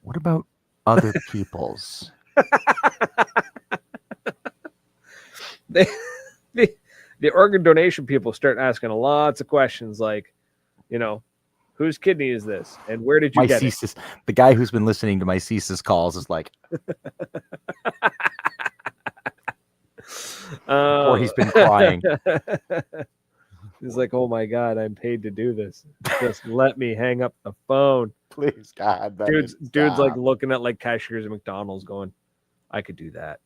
Speaker 1: What about other people's?
Speaker 2: The organ donation people start asking lots of questions like, whose kidney is this? And where did you get it?
Speaker 1: The guy who's been listening to my CSIS calls is like... or he's been crying.
Speaker 2: He's like, oh my God, I'm paid to do this. Just let me hang up the phone.
Speaker 1: Please, God.
Speaker 2: Dude's like looking at like cashiers at McDonald's going, I could do that.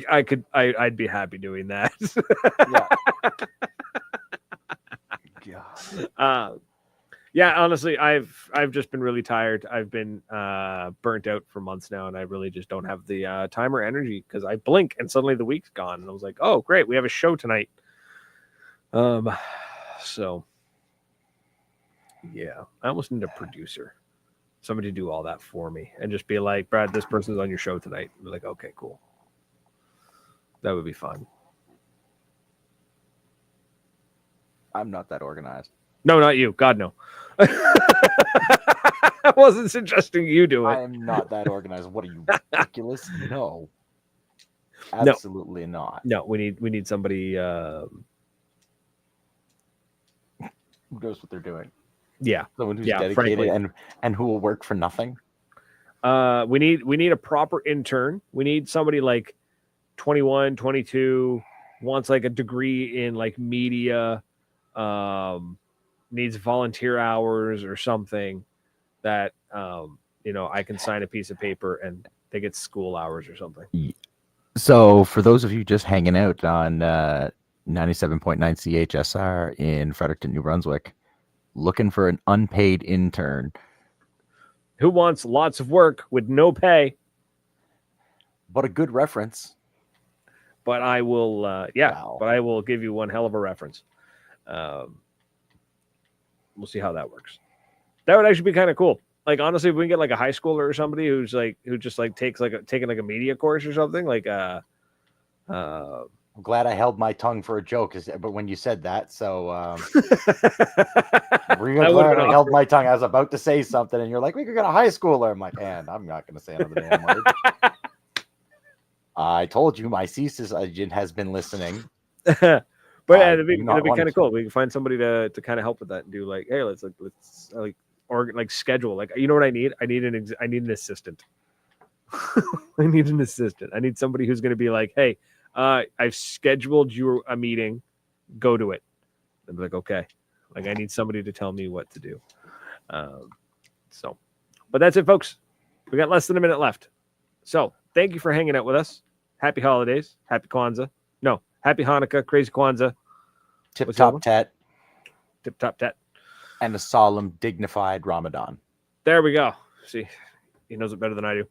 Speaker 2: I'd be happy doing that.
Speaker 1: God.
Speaker 2: Yeah, honestly, I've just been really tired. I've been burnt out for months now, and I really just don't have the time or energy because I blink and suddenly the week's gone. And I was like, oh, great, we have a show tonight. So yeah, I almost need a producer, somebody to do all that for me and just be like, Brad, this person's on your show tonight. We're like, okay, cool. That would be fun.
Speaker 1: I'm not that organized.
Speaker 2: No, not you. God, no. I wasn't suggesting you do it.
Speaker 1: I am not that organized. What are you, ridiculous? No. Absolutely not.
Speaker 2: No, we need somebody
Speaker 1: who knows what they're doing.
Speaker 2: Yeah.
Speaker 1: Someone who's dedicated and who will work for nothing.
Speaker 2: We need a proper intern. We need somebody like 21, 22, wants like a degree in like media, needs volunteer hours or something that I can sign a piece of paper and they get school hours or something.
Speaker 1: So for those of you just hanging out on 97.9 CHSR in Fredericton, New Brunswick, looking for an unpaid intern
Speaker 2: who wants lots of work with no pay,
Speaker 1: but a good reference.
Speaker 2: But I will, but I will give you one hell of a reference. We'll see how that works. That would actually be kind of cool. Like, honestly, if we can get like a high schooler or somebody who just taking like a media course or something, like
Speaker 1: I'm glad I held my tongue for a joke, but when you said that, so real glad I held my tongue. I was about to say something, and you're like, "We could get a high schooler." I'm like, "And I'm not going to say another damn word." I told you my CSIS agent has been listening.
Speaker 2: But it'd be
Speaker 1: not want
Speaker 2: kind
Speaker 1: to
Speaker 2: of cool. We can find somebody to kind of help with that and do like, hey, let's schedule. Like, you know what I need? I need an assistant. I need an assistant. I need somebody who's going to be like, hey, I've scheduled you a meeting. Go to it. And be like, okay. Like, I need somebody to tell me what to do. But that's it, folks. We got less than a minute left. So thank you for hanging out with us. Happy holidays. Happy Kwanzaa. No, happy Hanukkah. Crazy Kwanzaa.
Speaker 1: Tip top tet.
Speaker 2: Tip top tet.
Speaker 1: And a solemn, dignified Ramadan.
Speaker 2: There we go. See, he knows it better than I do.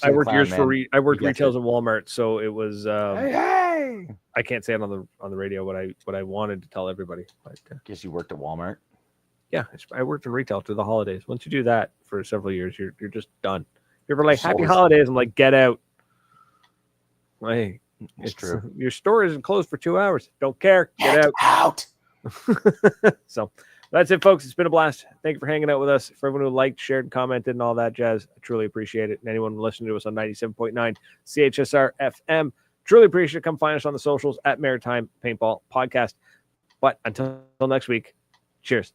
Speaker 1: I worked
Speaker 2: retails in Walmart, so it was.
Speaker 1: Hey!
Speaker 2: I can't say it on the radio what I wanted to tell everybody. But,
Speaker 1: guess you worked at Walmart.
Speaker 2: Yeah, I worked in retail through the holidays. Once you do that for several years, you're just done. You're like, happy holidays. I'm like, get out. Hey,
Speaker 1: it's true.
Speaker 2: Your store isn't closed for 2 hours. Don't care. Get out. So that's it, folks. It's been a blast. Thank you for hanging out with us. For everyone who liked, shared, and commented and all that jazz, I truly appreciate it. And anyone listening to us on 97.9 CHSR FM, truly appreciate it. Come find us on the socials at Maritime Paintball Podcast. But until next week, cheers.